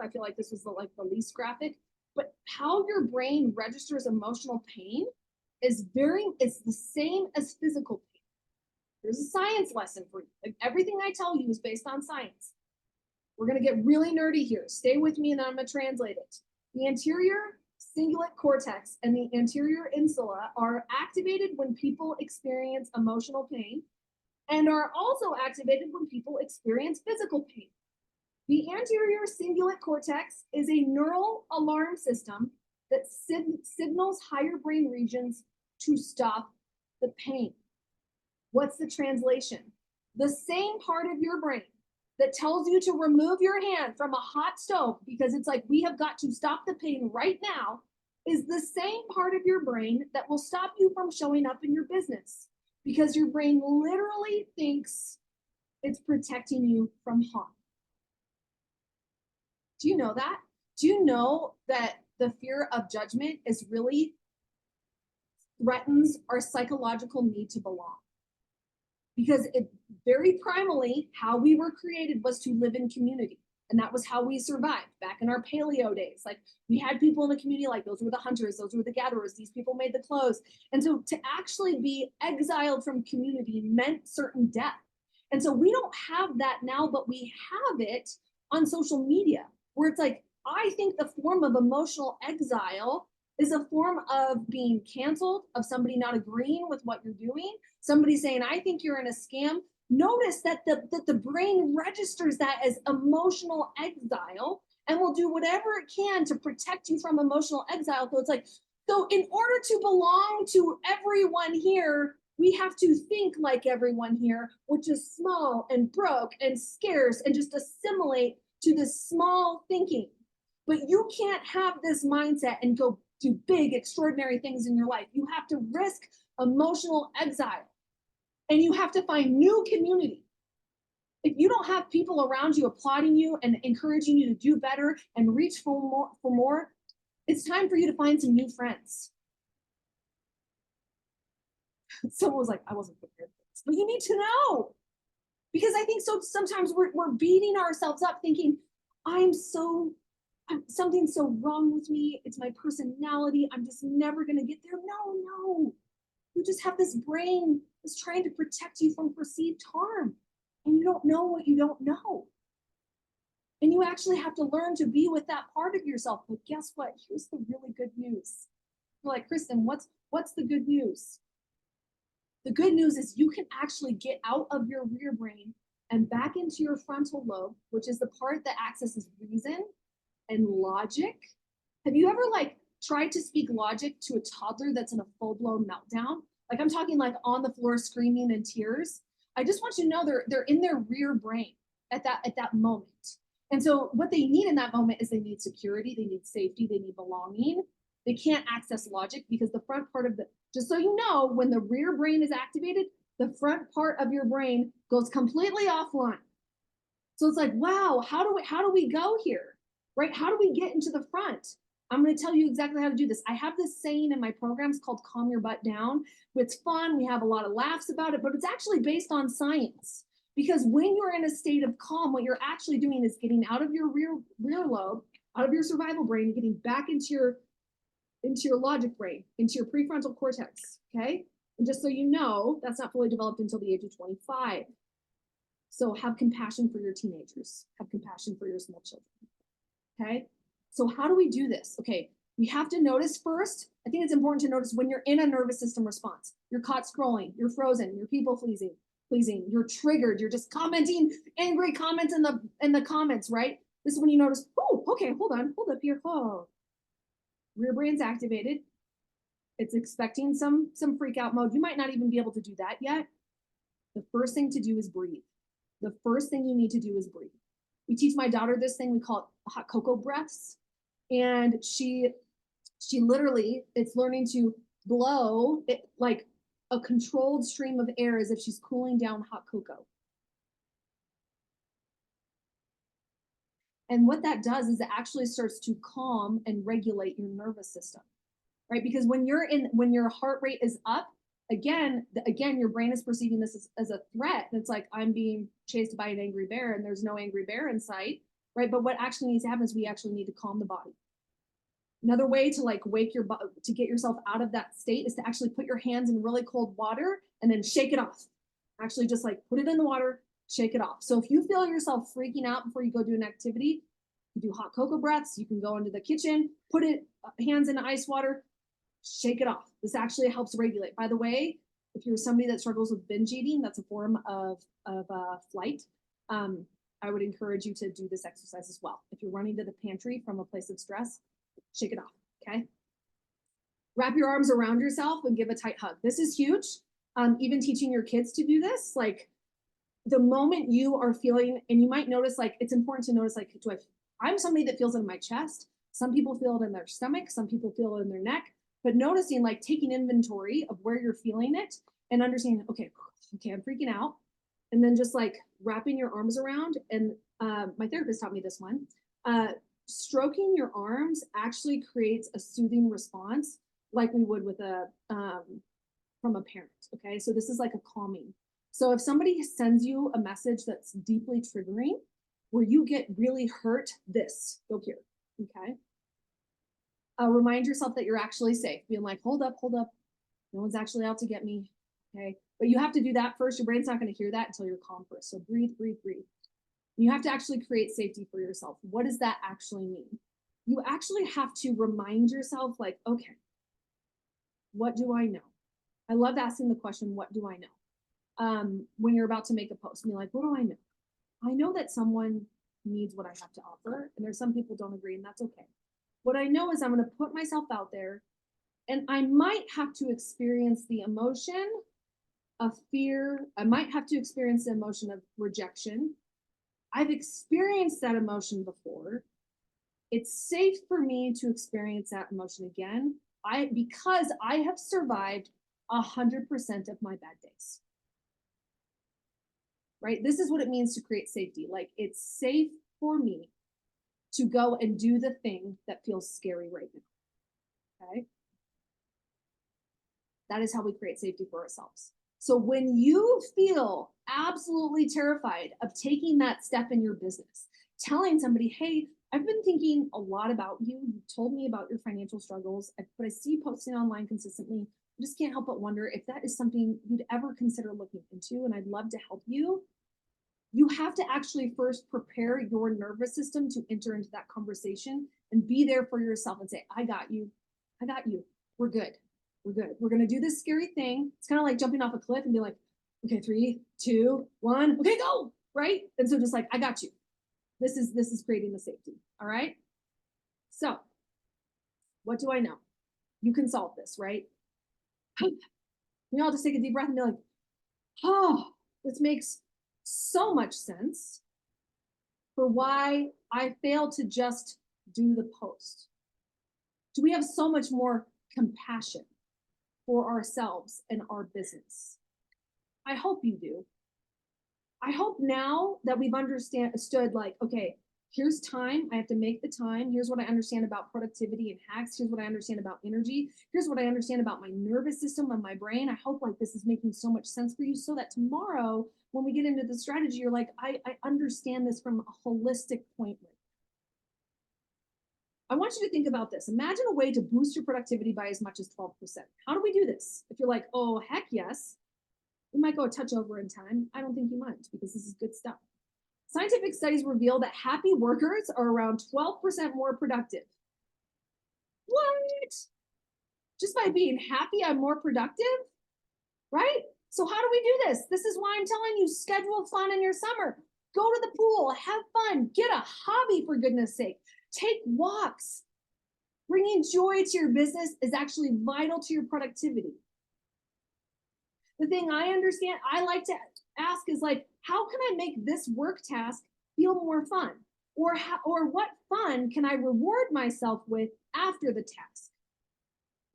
I feel like this was the least graphic, but how your brain registers emotional pain is it's the same as physical pain. There's a science lesson for you. Like everything I tell you is based on science. We're gonna get really nerdy here. Stay with me and I'm gonna translate it. The anterior cingulate cortex and the anterior insula are activated when people experience emotional pain, and are also activated when people experience physical pain. The anterior cingulate cortex is a neural alarm system that signals higher brain regions to stop the pain. What's the translation? The same part of your brain that tells you to remove your hand from a hot stove because it's like, we have got to stop the pain right now, is the same part of your brain that will stop you from showing up in your business, because your brain literally thinks it's protecting you from harm. Do you know that? Do you know that the fear of judgment is really threatens our psychological need to belong? Because it very primally, how we were created was to live in community. And that was how we survived back in our paleo days. Like we had people in the community, like those were the hunters, those were the gatherers, these people made the clothes. And so to actually be exiled from community meant certain death. And so we don't have that now, but we have it on social media, where it's like, I think the form of emotional exile is a form of being canceled, of somebody not agreeing with what you're doing, somebody saying, I think you're in a scam. notice that the brain registers that as emotional exile and will do whatever it can to protect you from emotional exile. So it's like, so in order to belong to everyone here, we have to think like everyone here, which is small and broke and scarce and just assimilate to this small thinking. But you can't have this mindset and go do big, extraordinary things in your life. You have to risk emotional exile and you have to find new community. If you don't have people around you applauding you and encouraging you to do better and reach for more, it's time for you to find some new friends. Someone was like, I wasn't prepared for this, but you need to know. Because I think so sometimes we're beating ourselves up thinking, something's so wrong with me. It's my personality. I'm just never going to get there. No. You just have this brain that's trying to protect you from perceived harm. And you don't know what you don't know. And you actually have to learn to be with that part of yourself. But guess what? Here's the really good news. You're like, Kristen, what's the good news? The good news is you can actually get out of your rear brain and back into your frontal lobe, which is the part that accesses reason and logic. Have you ever tried to speak logic to a toddler that's in a full-blown meltdown? Like I'm talking like on the floor screaming in tears. I just want you to know they're in their rear brain at that moment. And so what they need in that moment is they need security, they need safety, they need belonging. They can't access logic because the front part of just so you know, when the rear brain is activated, the front part of your brain goes completely offline. So it's like, wow, how do we go here? Right? How do we get into the front? I'm going to tell you exactly how to do this. I have this saying in my programs called Calm Your Butt Down. It's fun. We have a lot of laughs about it, but it's actually based on science. Because when you're in a state of calm, what you're actually doing is getting out of your rear lobe, out of your survival brain, getting back into your logic brain, into your prefrontal cortex, okay? And just so you know, that's not fully developed until the age of 25. So have compassion for your teenagers. Have compassion for your small children, okay? So how do we do this? Okay, we have to notice first. I think it's important to notice when you're in a nervous system response. You're caught scrolling, you're frozen, you're people pleasing, you're triggered, you're just commenting angry comments in the comments, right? This is when you notice, oh, okay, hold up here. Oh, rear brain's activated. It's expecting some freak out mode. You might not even be able to do that yet. The first thing to do is breathe. The first thing you need to do is breathe. We teach my daughter this thing we call hot cocoa breaths. And she literally, it's learning to blow it like a controlled stream of air as if she's cooling down hot cocoa. And what that does is it actually starts to calm and regulate your nervous system, right? Because when your heart rate is up, again, your brain is perceiving this as a threat. And it's like, I'm being chased by an angry bear and there's no angry bear in sight, right? But what actually needs to happen is we actually need to calm the body. Another way to to get yourself out of that state is to actually put your hands in really cold water and then shake it off. Actually just put it in the water, shake it off. So if you feel yourself freaking out before you go do an activity, you do hot cocoa breaths, you can go into the kitchen, put hands in ice water, shake it off. This actually helps regulate. By the way, if you're somebody that struggles with binge eating, that's a form of flight. I would encourage you to do this exercise as well. If you're running to the pantry from a place of stress, shake it off, okay? Wrap your arms around yourself and give a tight hug. This is huge. Even teaching your kids to do this, the moment you are feeling, and you might notice, it's important to notice, I'm somebody that feels it in my chest. Some people feel it in their stomach. Some people feel it in their neck. But noticing, taking inventory of where you're feeling it and understanding, okay, I'm freaking out. And then just wrapping your arms around. And my therapist taught me this one. Stroking your arms actually creates a soothing response like we would with from a parent, okay? So this is like a calming. So if somebody sends you a message that's deeply triggering, where you get really hurt, go here, okay? Remind yourself that you're actually safe, being like, hold up, no one's actually out to get me, okay? But you have to do that first. Your brain's not gonna hear that until you're calm first. So breathe. You have to actually create safety for yourself. What does that actually mean? You actually have to remind yourself, okay, what do I know? I love asking the question, what do I know? when you're about to make a post. And you're like, what do I know? I know that someone needs what I have to offer, and there's some people don't agree, and that's okay. What I know is I'm going to put myself out there, and I might have to experience the emotion of fear. I might have to experience the emotion of rejection. I've experienced that emotion before. It's safe for me to experience that emotion again. Because I have survived 100% of my bad days. Right? This is what it means to create safety. Like, it's safe for me to go and do the thing that feels scary right now. Okay? That is how we create safety for ourselves. So when you feel absolutely terrified of taking that step in your business, telling somebody, hey, I've been thinking a lot about you. You told me about your financial struggles, but I see you posting online consistently. I just can't help but wonder if that is something you'd ever consider looking into, and I'd love to help you. You have to actually first prepare your nervous system to enter into that conversation and be there for yourself and say, I got you. I got you. We're good. We're good. We're going to do this scary thing. It's kind of like jumping off a cliff and be like, okay, 3, 2, 1, okay, go. Right? And so just like, I got you. This is creating the safety. All right. So what do I know? You can solve this, right? We all just take a deep breath and be like, oh, this makes so much sense for why I failed to just do the post. Do we have so much more compassion for ourselves and our business? I hope you do. I hope now that we've understood, like, okay, here's time. I have to make the time. Here's what I understand about productivity and hacks. Here's what I understand about energy. Here's what I understand about my nervous system and my brain. I hope like this is making so much sense for you so that tomorrow when we get into the strategy, you're like, I understand this from a holistic point. I want you to think about this. Imagine a way to boost your productivity by as much as 12%. How do we do this? If you're like, oh, heck yes, we might go a touch over in time. I don't think you might, because this is good stuff. Scientific studies reveal that happy workers are around 12% more productive. What? Just by being happy, I'm more productive? Right? So how do we do this? This is why I'm telling you, schedule fun in your summer. Go to the pool, have fun, get a hobby for goodness sake. Take walks. Bringing joy to your business is actually vital to your productivity. The thing I understand, I like to ask is like, how can I make this work task feel more fun? Or what fun can I reward myself with after the task?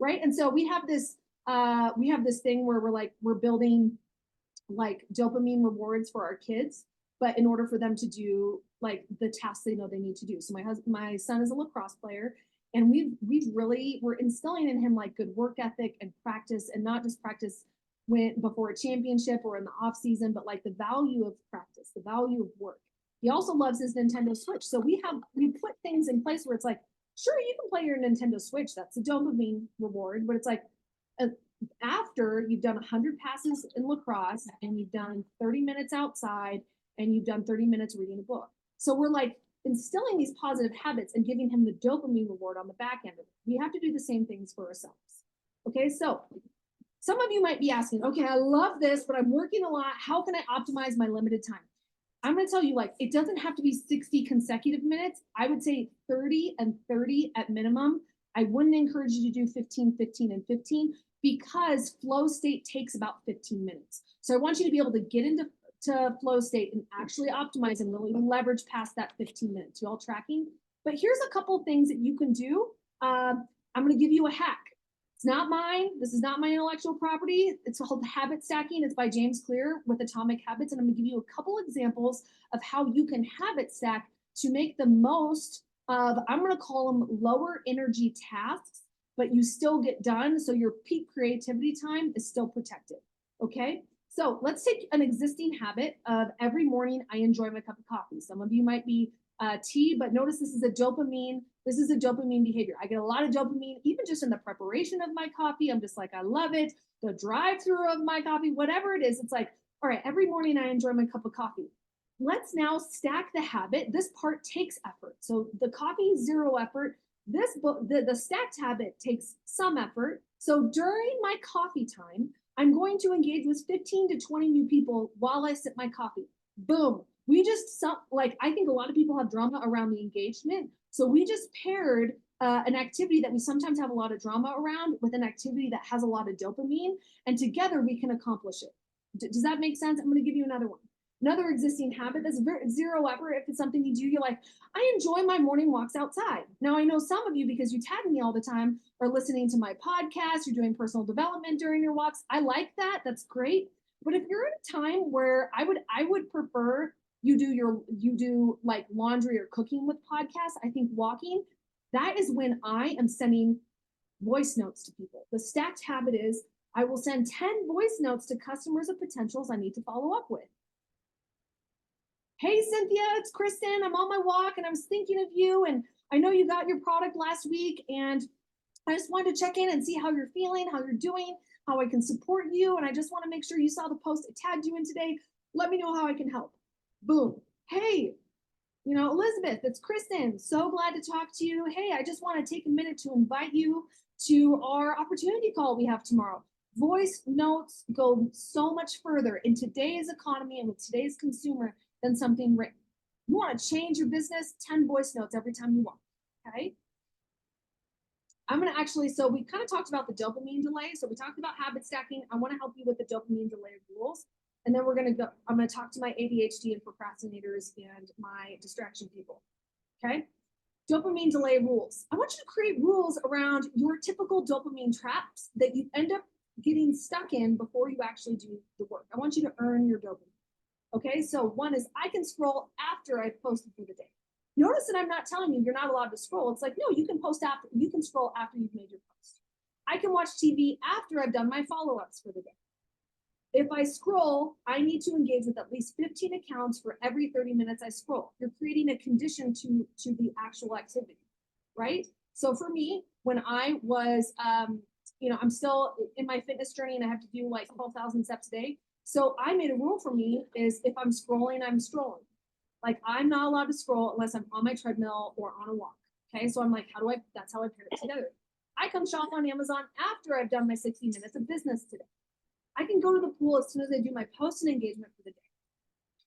Right? And so we have this thing where we're building like dopamine rewards for our kids, but in order for them to do like the tasks they know they need to do. So my son is a lacrosse player, and we're instilling in him like good work ethic and practice, and not just practice before a championship or in the off season, but like the value of practice, the value of work. He also loves his Nintendo Switch. So we put things in place where it's like, sure, you can play your Nintendo Switch. That's a dopamine reward, but it's like after you've done 100 passes in lacrosse and you've done 30 minutes outside and you've done 30 minutes reading a book. So we're like instilling these positive habits and giving him the dopamine reward on the back end of it. We have to do the same things for ourselves. Okay, so some of you might be asking, okay, I love this, but I'm working a lot. How can I optimize my limited time? I'm going to tell you, like, it doesn't have to be 60 consecutive minutes. I would say 30 and 30 at minimum. I wouldn't encourage you to do 15, 15, and 15 because flow state takes about 15 minutes. So I want you to be able to get into flow state and actually optimize and really leverage past that 15 minutes. You all tracking? But here's a couple of things that you can do. I'm going to give you a hack. It's not mine. This is not my intellectual property. It's called habit stacking. It's by James Clear with Atomic Habits. And I'm going to give you a couple examples of how you can habit stack to make the most of, I'm going to call them lower energy tasks, but you still get done. So your peak creativity time is still protected. Okay. So let's take an existing habit of every morning I enjoy my cup of coffee. Some of you might be tea, but notice this is a dopamine behavior. I get a lot of dopamine, even just in the preparation of my coffee. I'm just like, I love it. The drive-through of my coffee, whatever it is, it's like, all right, every morning I enjoy my cup of coffee. Let's now stack the habit. This part takes effort. So the coffee is 0 effort. The stacked habit takes some effort. So during my coffee time, I'm going to engage with 15 to 20 new people while I sip my coffee. Boom. We just, like, I think a lot of people have drama around the engagement. So we just paired an activity that we sometimes have a lot of drama around with an activity that has a lot of dopamine, and together we can accomplish it. Does that make sense? I'm going to give you another one. Another existing habit that's zero effort. If it's something you do, you're like, I enjoy my morning walks outside. Now, I know some of you, because you tag me all the time, are listening to my podcast, you're doing personal development during your walks. I like that. That's great. But if you're at a time where I would prefer you do like laundry or cooking with podcasts, I think walking, that is when I am sending voice notes to people. The stacked habit is I will send 10 voice notes to customers of potentials I need to follow up with. Hey, Cynthia, it's Kristen. I'm on my walk and I was thinking of you. And I know you got your product last week. And I just wanted to check in and see how you're feeling, how you're doing, how I can support you. And I just want to make sure you saw the post I tagged you in today. Let me know how I can help. Boom. Hey, Elizabeth, it's Kristen. So glad to talk to you. Hey, I just want to take a minute to invite you to our opportunity call we have tomorrow. Voice notes go so much further in today's economy and with today's consumer than something written. You want to change your business, 10 voice notes every time you walk, okay? I'm going to actually, so we kind of talked about the dopamine delay. So we talked about habit stacking. I want to help you with the dopamine delay rules. And then I'm going to talk to my ADHD and procrastinators and my distraction people, okay? Dopamine delay rules. I want you to create rules around your typical dopamine traps that you end up getting stuck in before you actually do the work. I want you to earn your dopamine. Okay, so one is I can scroll after I've posted for the day. Notice that I'm not telling you you're not allowed to scroll. It's like, no, you can scroll after you've made your post. I can watch TV after I've done my follow-ups for the day. If I scroll, I need to engage with at least 15 accounts for every 30 minutes I scroll. You're creating a condition to the actual activity, right? So for me, when I was, I'm still in my fitness journey and I have to do like 12,000 steps a day. So I made a rule for me is if I'm scrolling, I'm scrolling. Like I'm not allowed to scroll unless I'm on my treadmill or on a walk. Okay, so I'm like, that's how I pair it together. I come shop on Amazon after I've done my 60 minutes of business today. I can go to the pool as soon as I do my post and engagement for the day.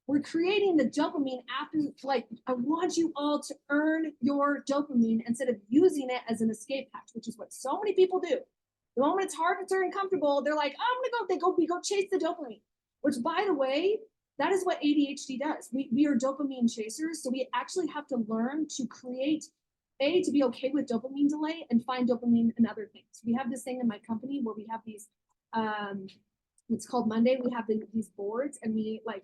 We're creating the dopamine after, like, I want you all to earn your dopamine instead of using it as an escape hatch, which is what so many people do. The moment it's hard to turn comfortable, they're like, oh, I'm gonna go, we go chase the dopamine, which by the way, that is what ADHD does. We are dopamine chasers. So we actually have to learn to create, to be okay with dopamine delay and find dopamine in other things. We have this thing in my company where we have these, it's called Monday. We have these boards and we like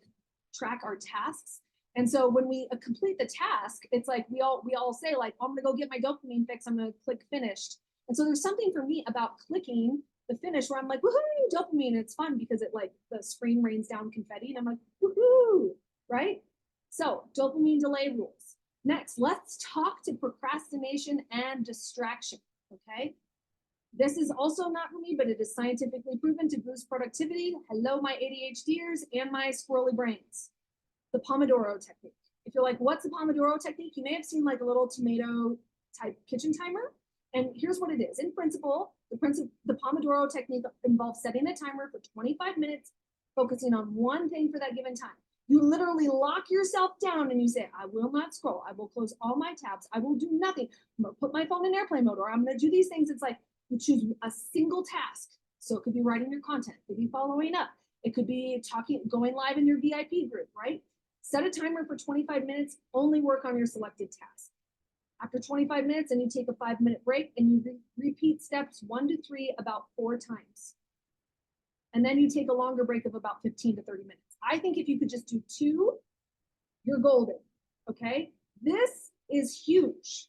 track our tasks. And so when we complete the task, it's like we all say like, oh, I'm gonna go get my dopamine fix. I'm gonna click finished. And so there's something for me about clicking the finish where I'm like, woohoo, dopamine. It's fun because it like the screen rains down confetti and I'm like, woohoo, right? So dopamine delay rules. Next, let's talk to procrastination and distraction, okay? This is also not for me, but it is scientifically proven to boost productivity. Hello, my ADHDers and my squirrely brains. The Pomodoro technique. If you're like, what's the Pomodoro technique? You may have seen like a little tomato type kitchen timer. And here's what it is. In principle, the Pomodoro technique involves setting a timer for 25 minutes, focusing on one thing for that given time. You literally lock yourself down and you say, I will not scroll. I will close all my tabs. I will do nothing. I'm going to put my phone in airplane mode, or I'm going to do these things. It's like you choose a single task. So it could be writing your content. It could be following up. It could be going live in your VIP group, right? Set a timer for 25 minutes. Only work on your selected task. After 25 minutes, and you take a 5-minute break and you repeat steps 1 to 3 about 4 times. And then you take a longer break of about 15 to 30 minutes. I think if you could just do 2, you're golden, okay? This is huge.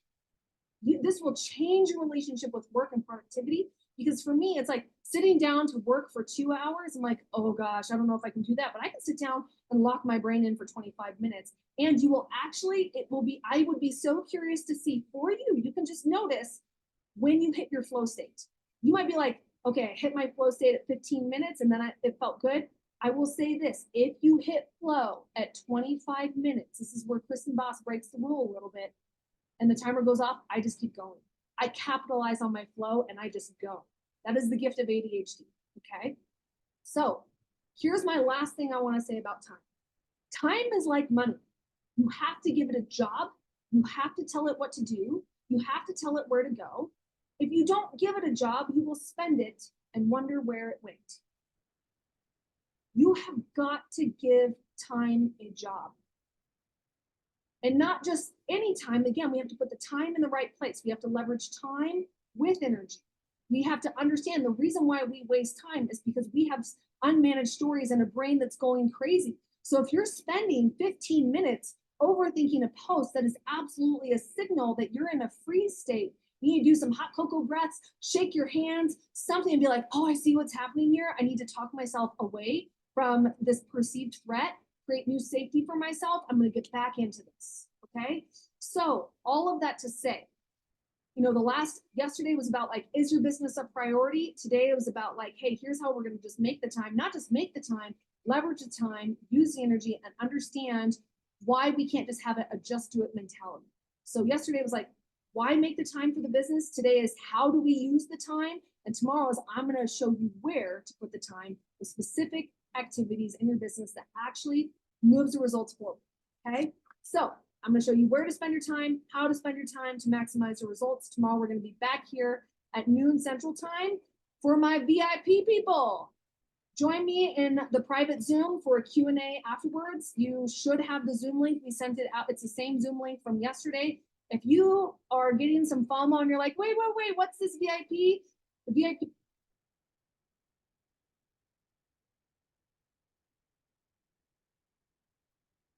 This will change your relationship with work and productivity, because for me, it's like sitting down to work for 2 hours. I'm like, oh gosh, I don't know if I can do that, but I can sit down and lock my brain in for 25 minutes. And you will actually, I would be so curious to see for you, you can just notice when you hit your flow state. You might be like, okay, I hit my flow state at 15 minutes and then it felt good. I will say this, if you hit flow at 25 minutes, this is where Kristen Boss breaks the rule a little bit, and the timer goes off, I just keep going. I capitalize on my flow and I just go. That is the gift of ADHD, okay? So here's my last thing I want to say about time. Time is like money. You have to give it a job. You have to tell it what to do. You have to tell it where to go. If you don't give it a job, you will spend it and wonder where it went. You have got to give time a job. And not just any time. Again, we have to put the time in the right place. We have to leverage time with energy. We have to understand the reason why we waste time is because we have unmanaged stories and a brain that's going crazy. So if you're spending 15 minutes overthinking a post, that is absolutely a signal that you're in a freeze state. You need to do some hot cocoa breaths, shake your hands, something, and be like, oh, I see what's happening here. I need to talk myself away from this perceived threat, create new safety for myself. I'm going to get back into this. Okay. So all of that to say, yesterday was about like, is your business a priority? Today it was about like, hey, here's how we're going to just make the time, not just make the time, leverage the time, use the energy, and understand why we can't just have a just do it mentality. So yesterday was like, why make the time for the business? Today is how do we use the time? And tomorrow is I'm going to show you where to put the time, the specific activities in your business that actually moves the results forward. Okay. So I'm going to show you where to spend your time, how to spend your time to maximize the results. Tomorrow, we're going to be back here at noon Central Time for my VIP people. Join me in the private Zoom for a Q&A afterwards. You should have the Zoom link. We sent it out. It's the same Zoom link from yesterday. If you are getting some FOMO and you're like, wait, what's this VIP? The VIP